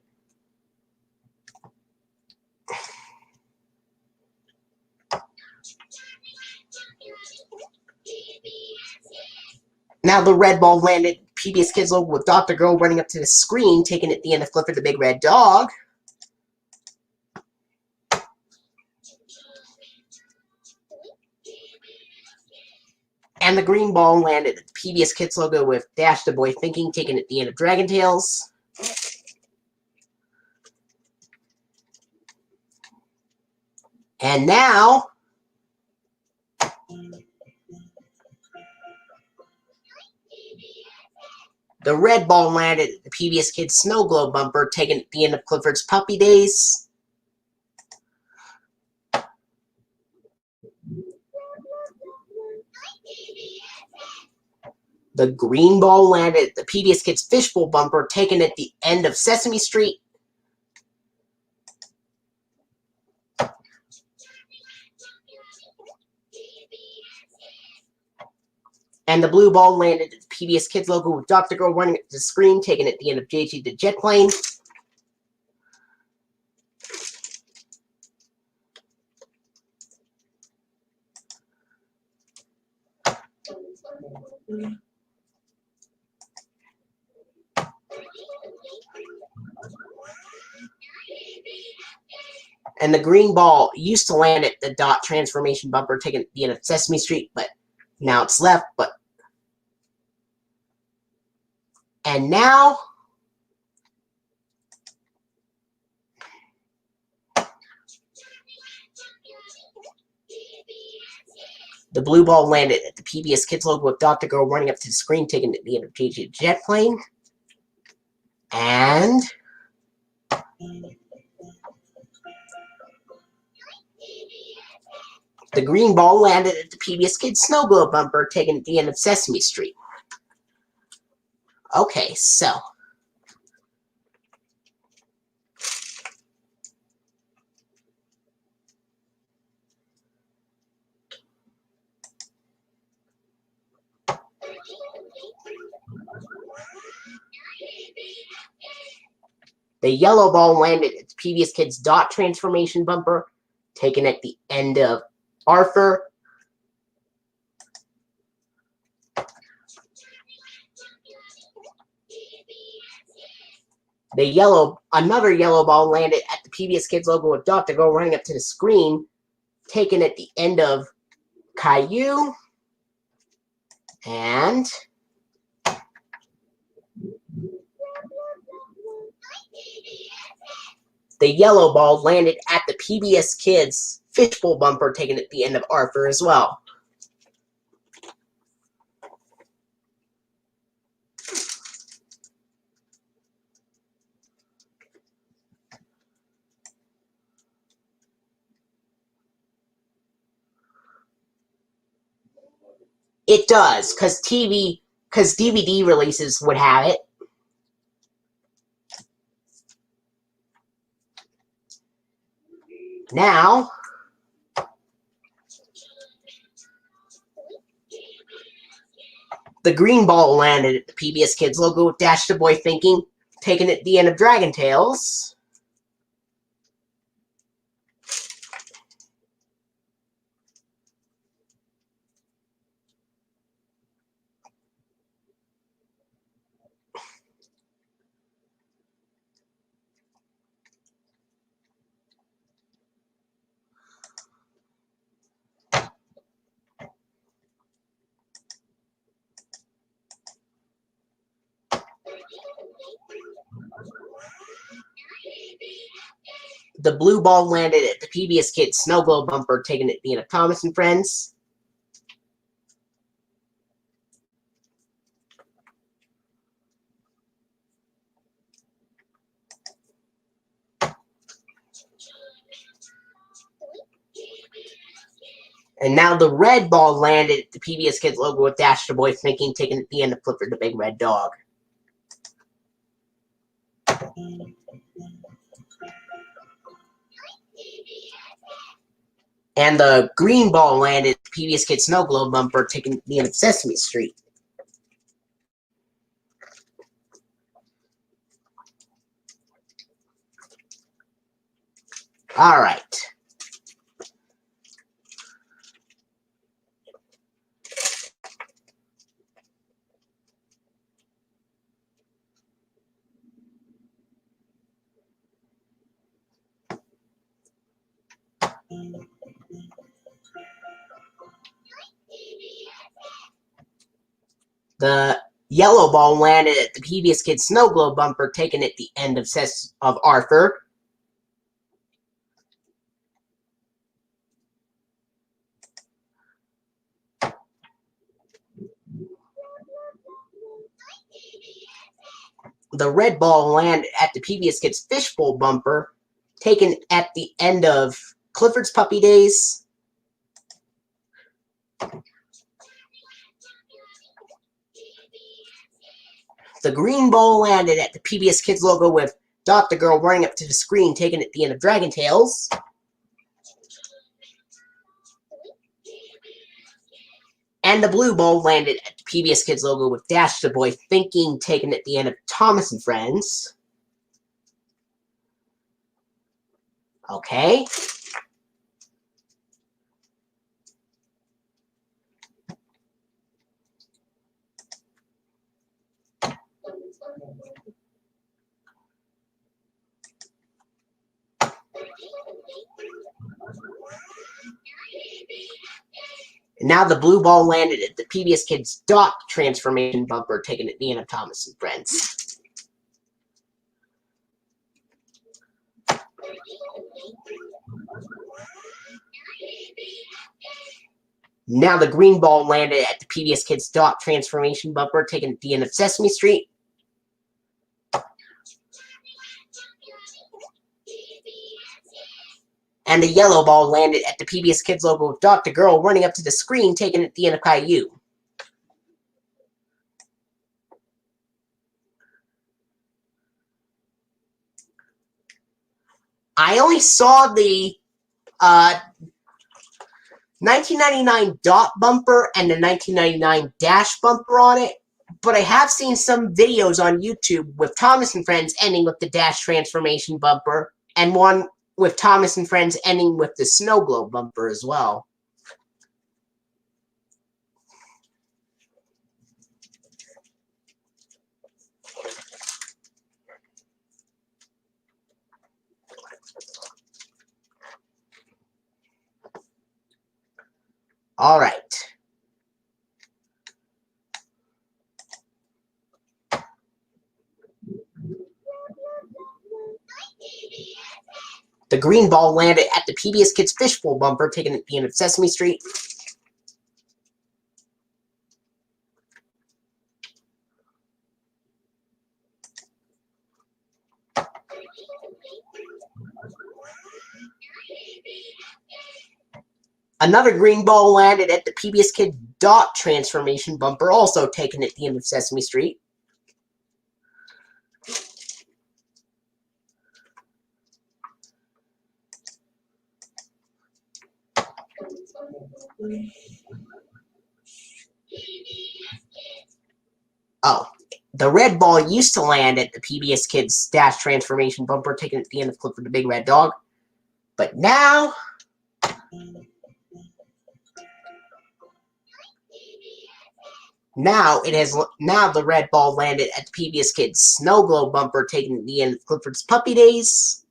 Now the red ball landed PBS Kids logo with Dr. Girl running up to the screen, taken at the end of Clifford the Big Red Dog. And the green ball landed at the PBS Kids logo with Dash the Boy Thinking, taken at the end of Dragon Tales. And now, the red ball landed at the PBS Kids Snow Globe bumper, taken at the end of Clifford's Puppy Days. The green ball landed at the PBS Kids Fishbowl bumper, taken at the end of Sesame Street. And the blue ball landed at the PBS Kids logo with Dr. Girl running at the screen, taken at the end of JG the Jet Plane. And the green ball used to land at the Dot Transformation bumper, taken at the end of Sesame Street, but now it's left. And now, the blue ball landed at the PBS Kids logo with Dr. Girl running up to the screen, taken at the end of JG the Jet Plane. And the green ball landed at the PBS Kids Snow Globe bumper, taken at the end of Sesame Street. Okay, so the yellow ball landed at the PBS Kids Dot Transformation bumper, taken at the end of Arthur. Another yellow ball landed at the PBS Kids logo with Dr. Girl running up to the screen, taken at the end of Caillou. And the yellow ball landed at the PBS Kids Fishbowl bumper, taken at the end of Arthur as well. It does, because DVD releases would have it. Now, the green ball landed at the PBS Kids logo with Dash the Boy Thinking, taken at the end of Dragon Tales. The blue ball landed at the PBS Kids Snow Globe bumper, taken at the end of Thomas and Friends. And now the red ball landed at the PBS Kids logo with Dash the Boy Thinking, taken at the end of Clifford the Big Red Dog. And the green ball landed at the PBS Kids Snow Globe bumper, taken at the end of Sesame Street. All right. The yellow ball landed at the PBS Kids snow globe bumper, taken at the end of Arthur. The red ball landed at the PBS Kids Fishbowl bumper, taken at the end of Clifford's Puppy Days. The green ball landed at the PBS Kids logo with Dr. Girl running up to the screen, taken at the end of Dragon Tales. And the blue ball landed at the PBS Kids logo with Dash the Boy Thinking, taken at the end of Thomas and Friends. Okay. And now the blue ball landed at the PBS Kids Dot transformation bumper, taken at the end of Thomas and Friends. Now the green ball landed at the PBS Kids Dot transformation bumper, taken at the end of Sesame Street. And the yellow ball landed at the PBS Kids logo with Dr. Girl running up to the screen, taken at the end of Caillou. I only saw the 1999 Dot bumper and the 1999 Dash bumper on it, but I have seen some videos on YouTube with Thomas and Friends ending with the Dash transformation bumper, and one with Thomas and Friends ending with the snow globe bumper as well. All right. The green ball landed at the PBS Kids Fishbowl bumper, taken at the end of Sesame Street. Another green ball landed at the PBS Kids Dot transformation bumper, also taken at the end of Sesame Street. Oh, the red ball used to land at the PBS Kids Dash transformation bumper, taken at the end of Clifford the Big Red Dog. But now the red ball landed at the PBS Kids Snow Globe bumper, taken at the end of Clifford's Puppy Days.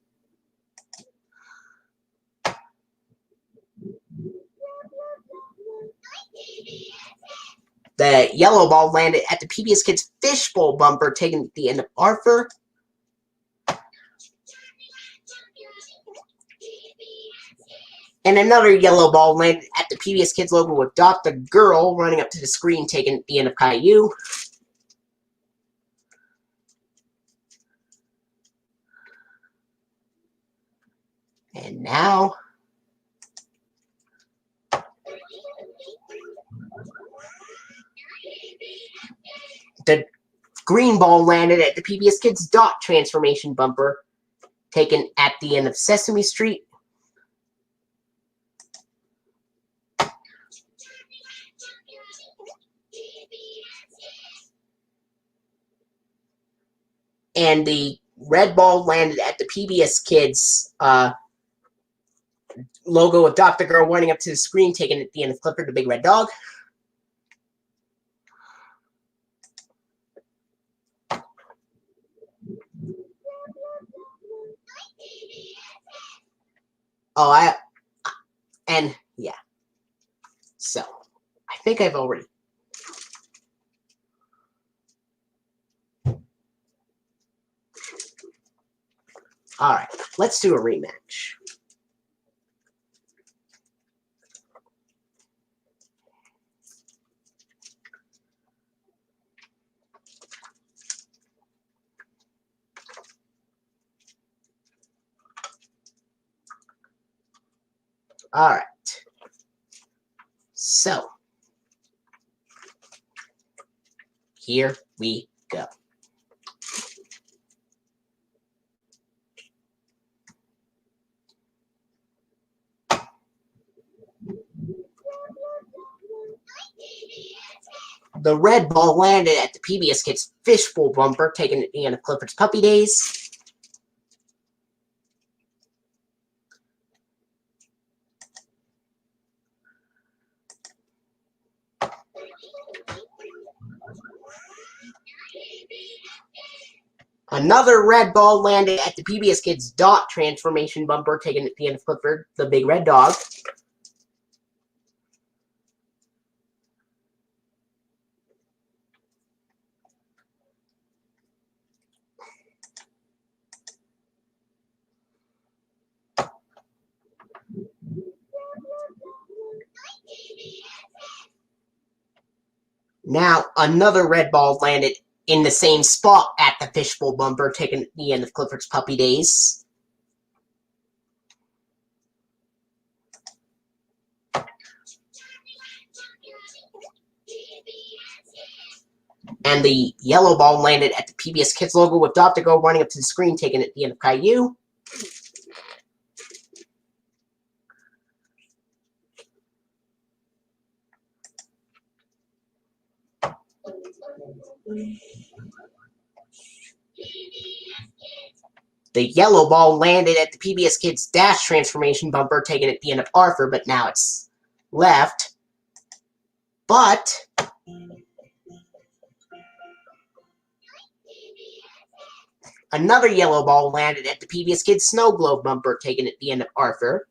The yellow ball landed at the PBS Kids Fishbowl bumper, taken at the end of Arthur. And another yellow ball landed at the PBS Kids logo with Dr. Girl running up to the screen, taken at the end of Caillou. And now the green ball landed at the PBS Kids Dot transformation bumper, taken at the end of Sesame Street. And the red ball landed at the PBS Kids logo with Dr. Girl running up to the screen, taken at the end of Clifford the Big Red Dog. Oh, yeah. So, I think I've already Alright, let's do a rematch. Alright. So, here we go. The red ball landed at the PBS Kids Fishbowl bumper, taken at the end of Clifford's Puppy Days. Another red ball landed at the PBS Kids Dot transformation bumper, taken at the end of Clifford, the Big Red Dog. Now, another red ball landed in the same spot at the Fishbowl bumper, taken at the end of Clifford's Puppy Days. And the yellow ball landed at the PBS Kids logo with Dot to Go running up to the screen, taken at the end of Caillou. The yellow ball landed at the PBS Kids Dash transformation bumper, taken at the end of Arthur, but now it's left. But another yellow ball landed at the PBS Kids Snow Globe bumper, taken at the end of Arthur.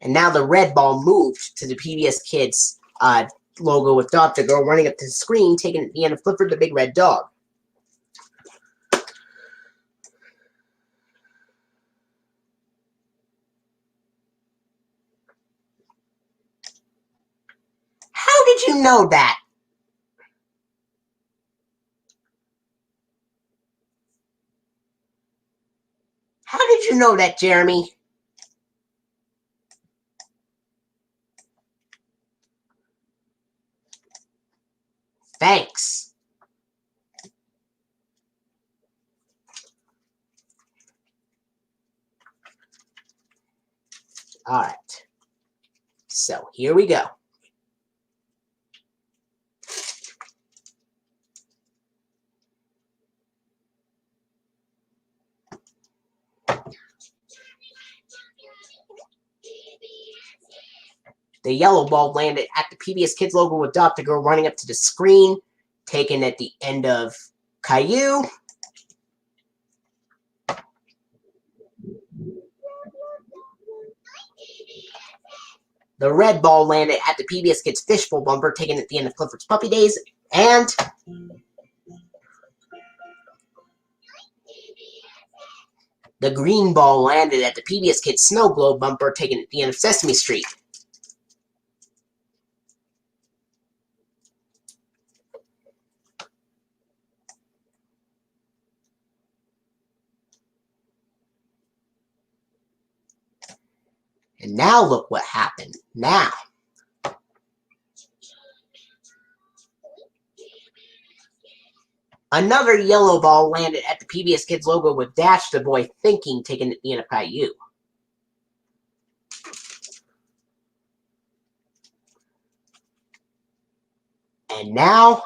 And now the red ball moved to the PBS Kids logo with Dot to Go running up to the screen, taken at the end of Clifford the Big Red Dog. How did you know that? How did you know that, Jeremy? Thanks. Alright. So, here we go. The yellow ball landed at the PBS Kids logo with Dot to Go running up to the screen, taken at the end of Caillou. The red ball landed at the PBS Kids Fishbowl bumper, taken at the end of Clifford's Puppy Days. And the green ball landed at the PBS Kids Snow Globe bumper, taken at the end of Sesame Street. And now look what happened. Now, another yellow ball landed at the PBS Kids logo with Dash the Boy Thinking, taken at the end of Caillou. And now,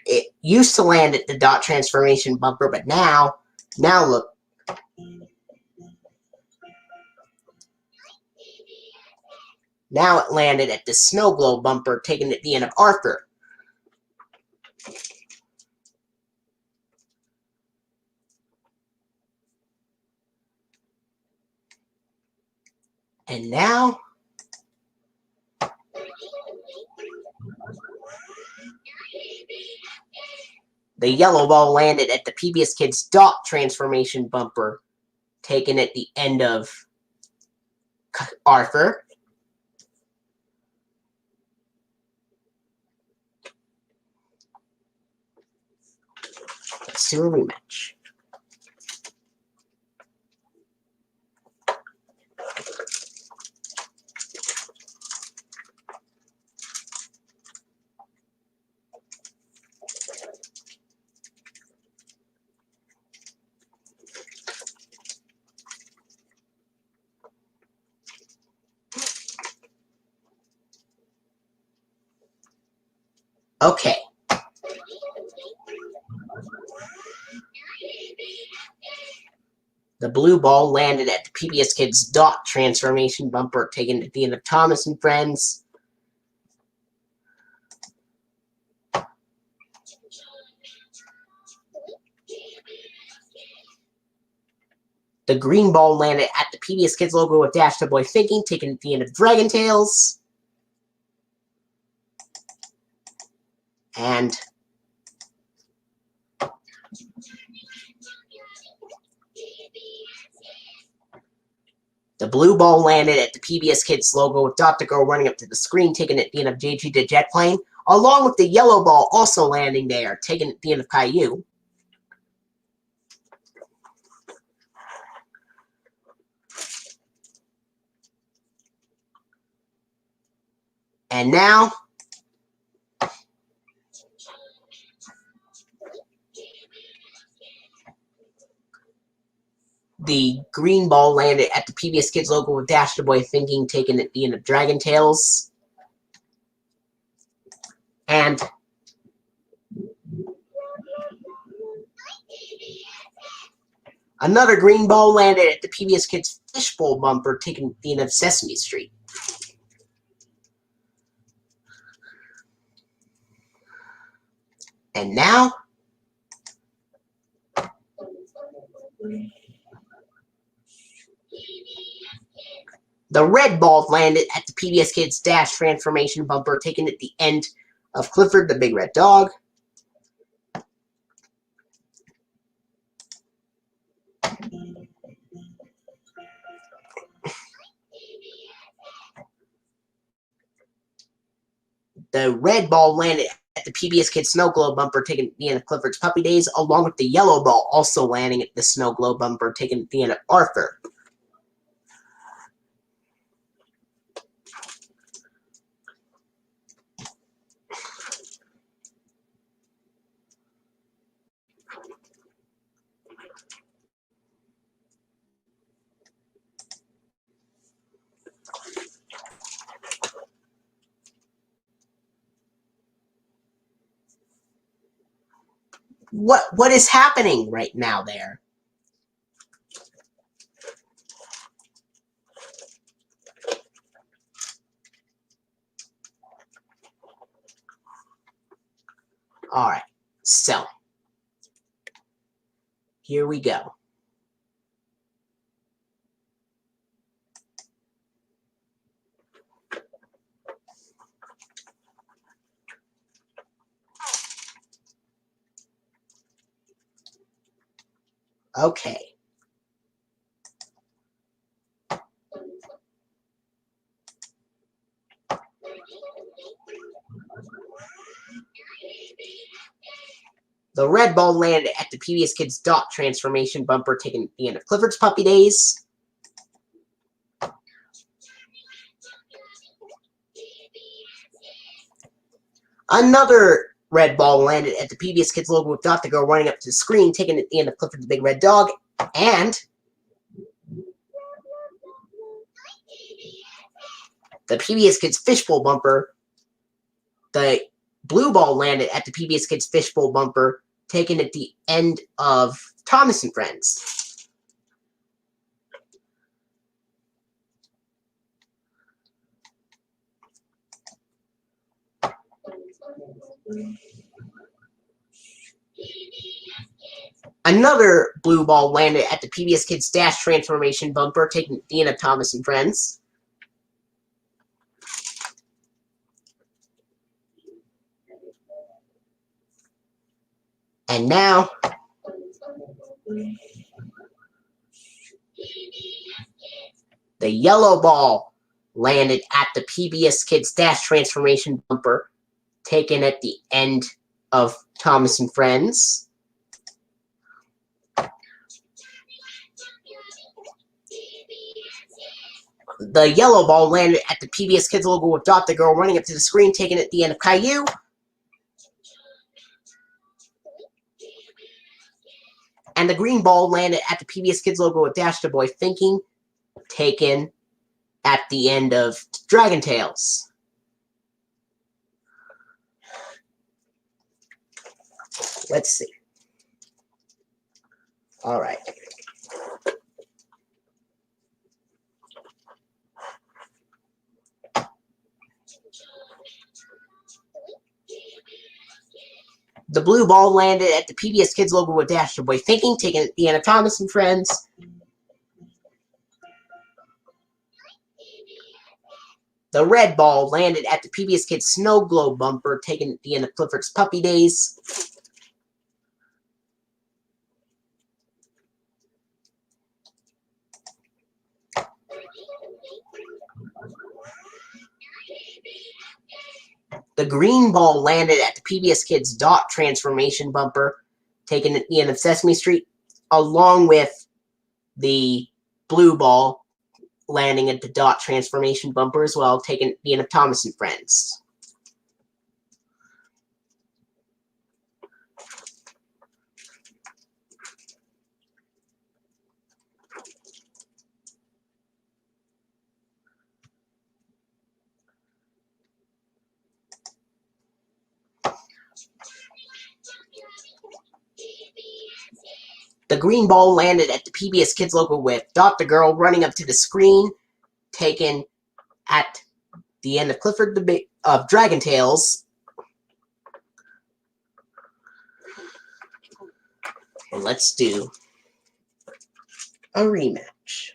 it used to land at the Dot transformation bumper, but now look. Now it landed at the snow globe bumper, taken at the end of Arthur. And now the yellow ball landed at the PBS Kids dot transformation bumper, taken at the end of Arthur. Let's do a rematch. Okay. The blue ball landed at the PBS Kids dot transformation bumper, taken at the end of Thomas and Friends. The green ball landed at the PBS Kids logo with Dash the Boy Thinking, taken at the end of Dragon Tales. And the blue ball landed at the PBS Kids logo with Dr. Girl running up to the screen, taken at the end of JG the Jet Plane, along with the yellow ball also landing there, taken at the end of Caillou. And now the green ball landed at the PBS Kids logo with Dash the Boy Thinking, taken at the end of Dragon Tales. And another green ball landed at the PBS Kids Fishbowl bumper, taken at the end of Sesame Street. And now the red ball landed at the PBS Kids Dash transformation bumper, taken at the end of Clifford the Big Red Dog. The red ball landed at the PBS Kids Snow Globe bumper, taken at the end of Clifford's Puppy Days, along with the yellow ball also landing at the Snow Globe bumper, taken at the end of Arthur. What is happening right now there? All right, so here we go. Okay. The red ball landed at the PBS Kids dot transformation bumper, taken at the end of Clifford's Puppy Days. Another red ball landed at the PBS Kids logo with Dr. Girl running up to the screen, taken at the end of Clifford the Big Red Dog. And the PBS Kids Fishbowl bumper, the blue ball landed at the PBS Kids Fishbowl bumper, taken at the end of Thomas and Friends. Another blue ball landed at the PBS Kids Dash transformation bumper, taking the end of Thomas and Friends. And now, the yellow ball landed at the PBS Kids Dash transformation bumper, taken at the end of Thomas and Friends. The yellow ball landed at the PBS Kids logo with Dot the Girl running up to the screen, taken at the end of Caillou. And the green ball landed at the PBS Kids logo with Dash the Boy Thinking, taken at the end of Dragon Tales. Let's see. All right. The blue ball landed at the PBS Kids logo with Dash the Boy Thinking, taken at the end of Thomas and Friends. The red ball landed at the PBS Kids Snow Globe bumper, taken at the end of Clifford's Puppy Days. The green ball landed at the PBS Kids Dot transformation bumper, taken at the end of Sesame Street, along with the blue ball landing at the Dot transformation bumper as well, taken at the end of Thomas and Friends. The green ball landed at the PBS Kids logo with Dot the Girl running up to the screen, taken at the end of Clifford of Dragon Tales. And let's do a rematch.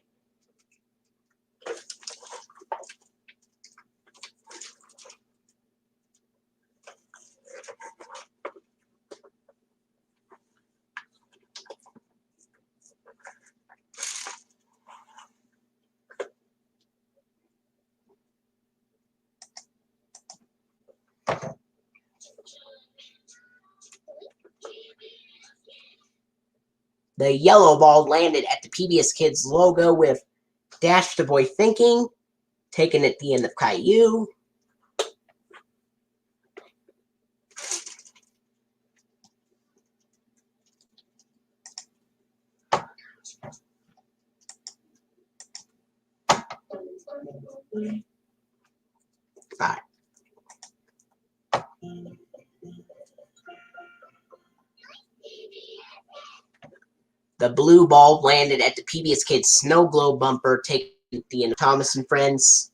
The yellow ball landed at the PBS Kids logo with Dash the Boy Thinking, taken at the end of Caillou. Alright. The blue ball landed at the PBS Kids Snow Globe bumper, taken at the end of Thomas and Friends.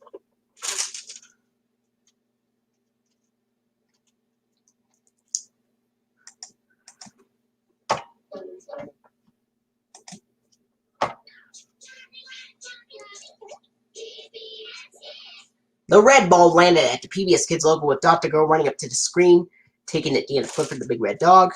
The red ball landed at the PBS Kids logo with Dot the Girl running up to the screen, taken at the end of Clifford the Big Red Dog.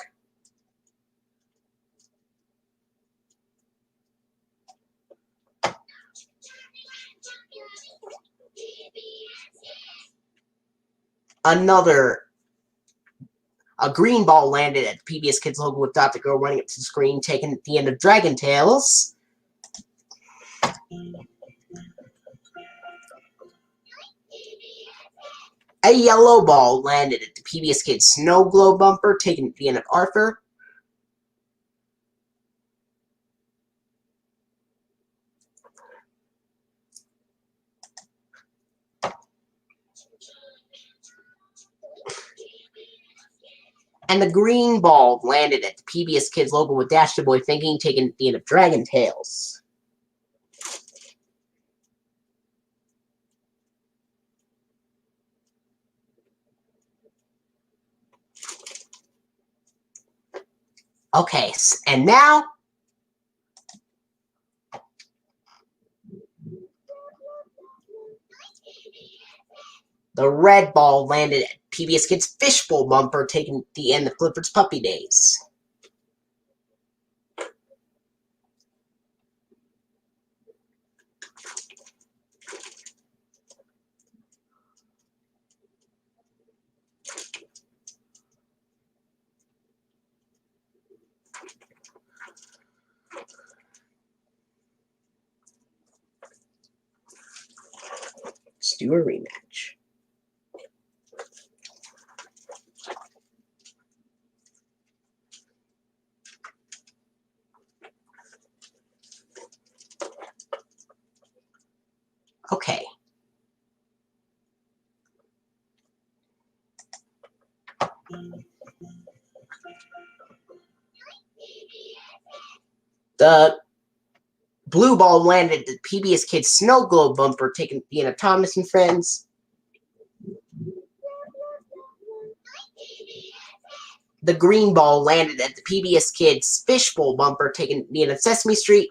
A green ball landed at the PBS Kids logo with Dot the Girl running up to the screen, taken at the end of Dragon Tales. A yellow ball landed at the PBS Kids Snow Globe bumper, taken at the end of Arthur. And the green ball landed at the PBS Kids logo with Dash the Boy Thinking, taken at the end of Dragon Tales. Okay, and now the red ball landed at PBS Kids Fishbowl bumper, taking the end of Clifford's Puppy Days. Let's do a rematch. Okay. The blue ball landed at the PBS Kids Snow Globe bumper, taking the end of Thomas and Friends. The green ball landed at the PBS Kids Fishbowl bumper, taking the end of Sesame Street.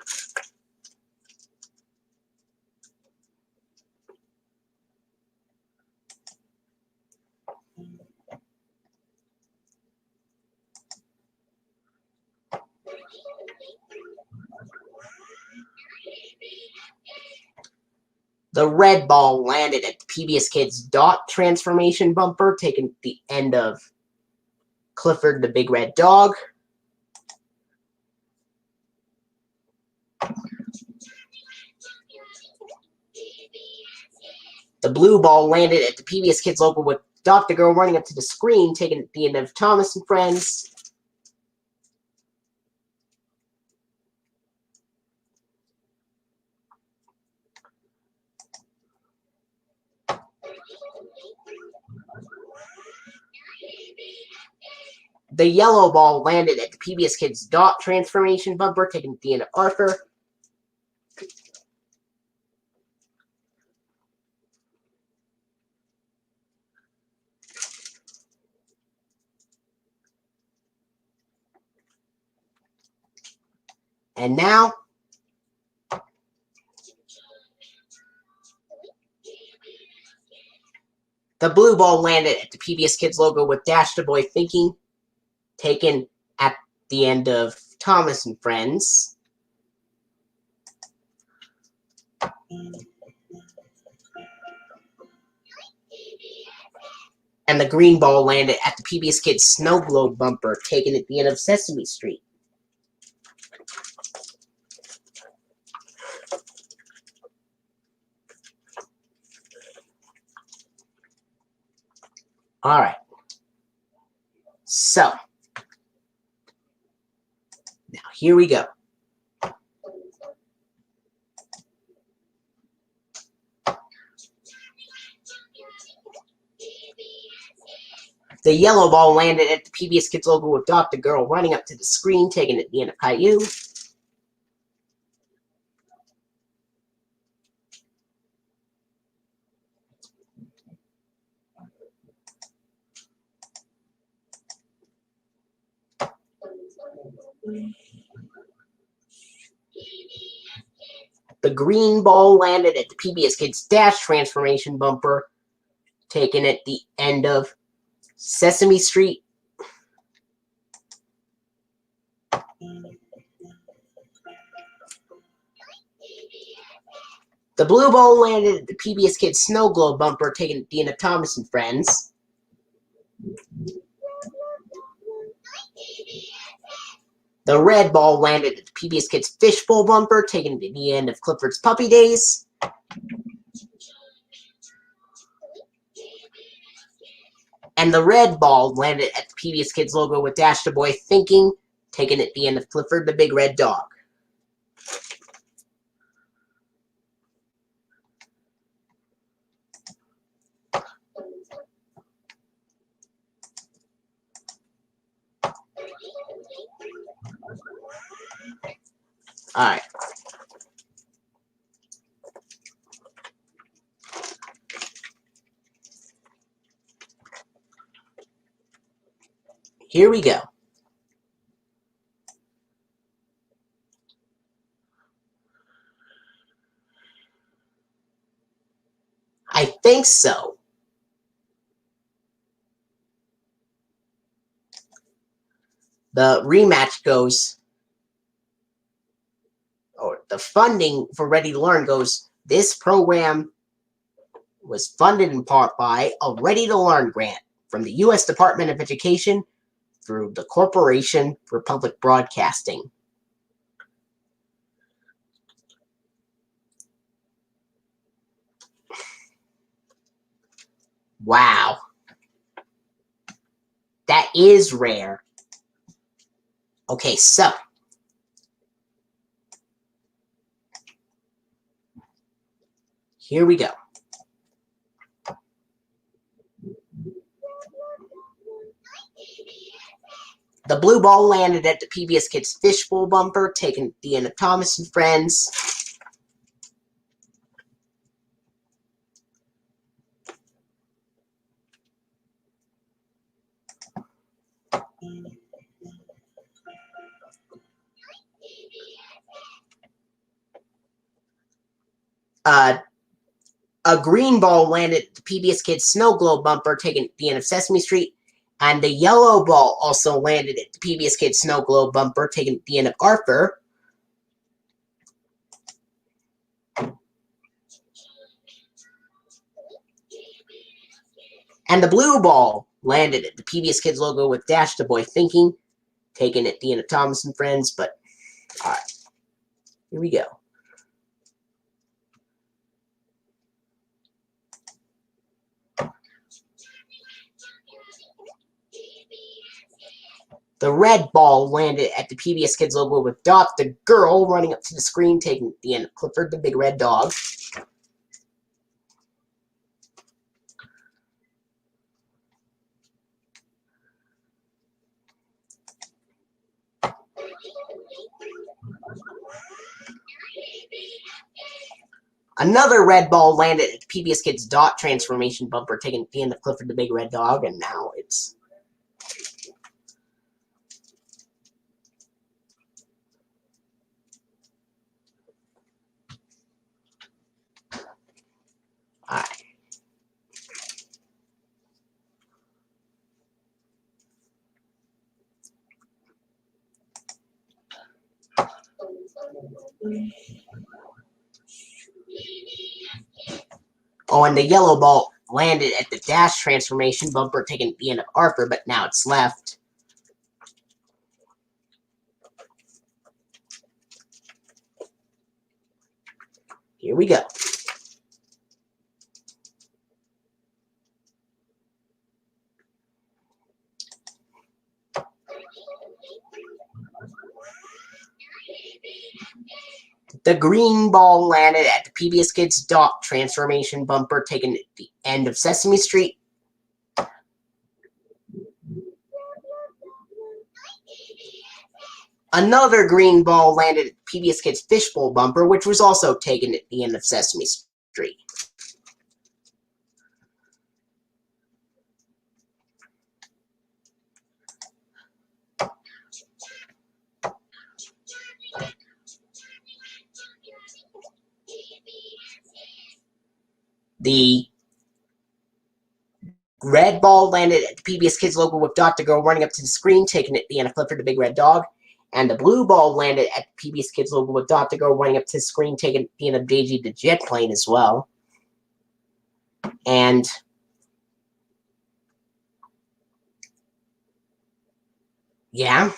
The red ball landed at the PBS Kids Dot Transformation bumper, taking the end of Clifford the Big Red Dog. The blue ball landed at the PBS Kids logo with Dr. Girl running up to the screen, taking the end of Thomas and Friends. The yellow ball landed at the PBS Kids Dot Transformation bumper, taking the end of Arthur. And now, the blue ball landed at the PBS Kids logo with Dash the Boy Thinking, taken at the end of Thomas and Friends. And the green ball landed at the PBS Kids Snow Globe bumper, taken at the end of Sesame Street. All right. So, now here we go. The yellow ball landed at the PBS Kids logo with Dr. Girl running up to the screen, taken at the end of Caillou. The green ball landed at the PBS Kids Dash Transformation bumper, taken at the end of Sesame Street. The blue ball landed at the PBS Kids Snow Globe bumper, taken at the end of Thomas and Friends. The red ball landed at the PBS Kids Fishbowl bumper, taken at the end of Clifford's Puppy Days. And the red ball landed at the PBS Kids logo with Dash the Boy Thinking, taken at the end of Clifford the Big Red Dog. Alright. Here we go. I think so. The rematch goes, or the funding for Ready to Learn goes, this program was funded in part by a Ready to Learn grant from the U.S. Department of Education through the Corporation for Public Broadcasting. Wow. That is rare. Okay, so here we go. The blue ball landed at the PBS Kids Fishbowl bumper, taking the end of Thomas and Friends. A green ball landed at the PBS Kids Snow Globe bumper, taking the end of Sesame Street. And the yellow ball also landed at the PBS Kids Snow Globe bumper, taking the end of Arthur. And the blue ball landed at the PBS Kids logo with Dash the Boy Thinking, taken at the end of Thomas and Friends. But, alright, here we go. The red ball landed at the PBS Kids logo with Dot the girl running up to the screen, taking the end of Clifford the Big Red Dog. Another red ball landed at the PBS Kids Dot transformation bumper, taking the end of Clifford the Big Red Dog, and now it's... Alright. Oh, and the yellow ball landed at the Dash transformation bumper, taking the end of Arthur, but now it's left. Here we go. The green ball landed at the PBS Kids Dot transformation bumper, taking the end of Sesame Street. Another green ball landed at the PBS Kids Fishbowl bumper, which was also taken at the end of Sesame Street. The red ball landed at the PBS Kids logo with Dot the girl running up to the screen, taking at the end of Clifford the Big Red Dog. And the blue ball landed at the PBS Kids logo with Dot the girl running up to the screen, taking at the end of Daisy the Jet Plane as well. And yeah.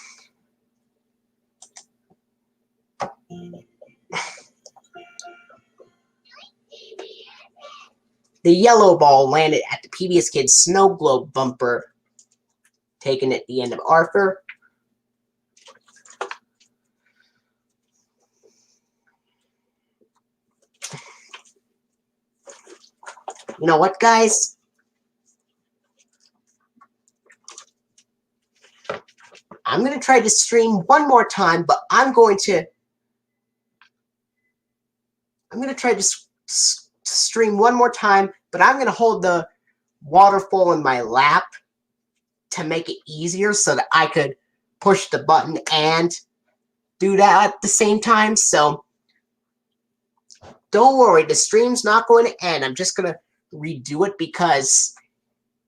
The yellow ball landed at the PBS Kids Snow Globe bumper, taken at the end of Arthur. You know what, guys? I'm going to try to stream one more time, but I'm going to try to stream one more time, but I'm going to hold the waterfall in my lap to make it easier so that I could push the button and do that at the same time. So don't worry, the stream's not going to end. I'm just going to redo it because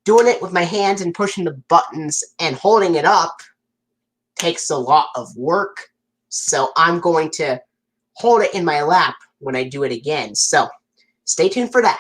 doing it with my hands and pushing the buttons and holding it up takes a lot of work. So I'm going to hold it in my lap when I do it again. So stay tuned for that.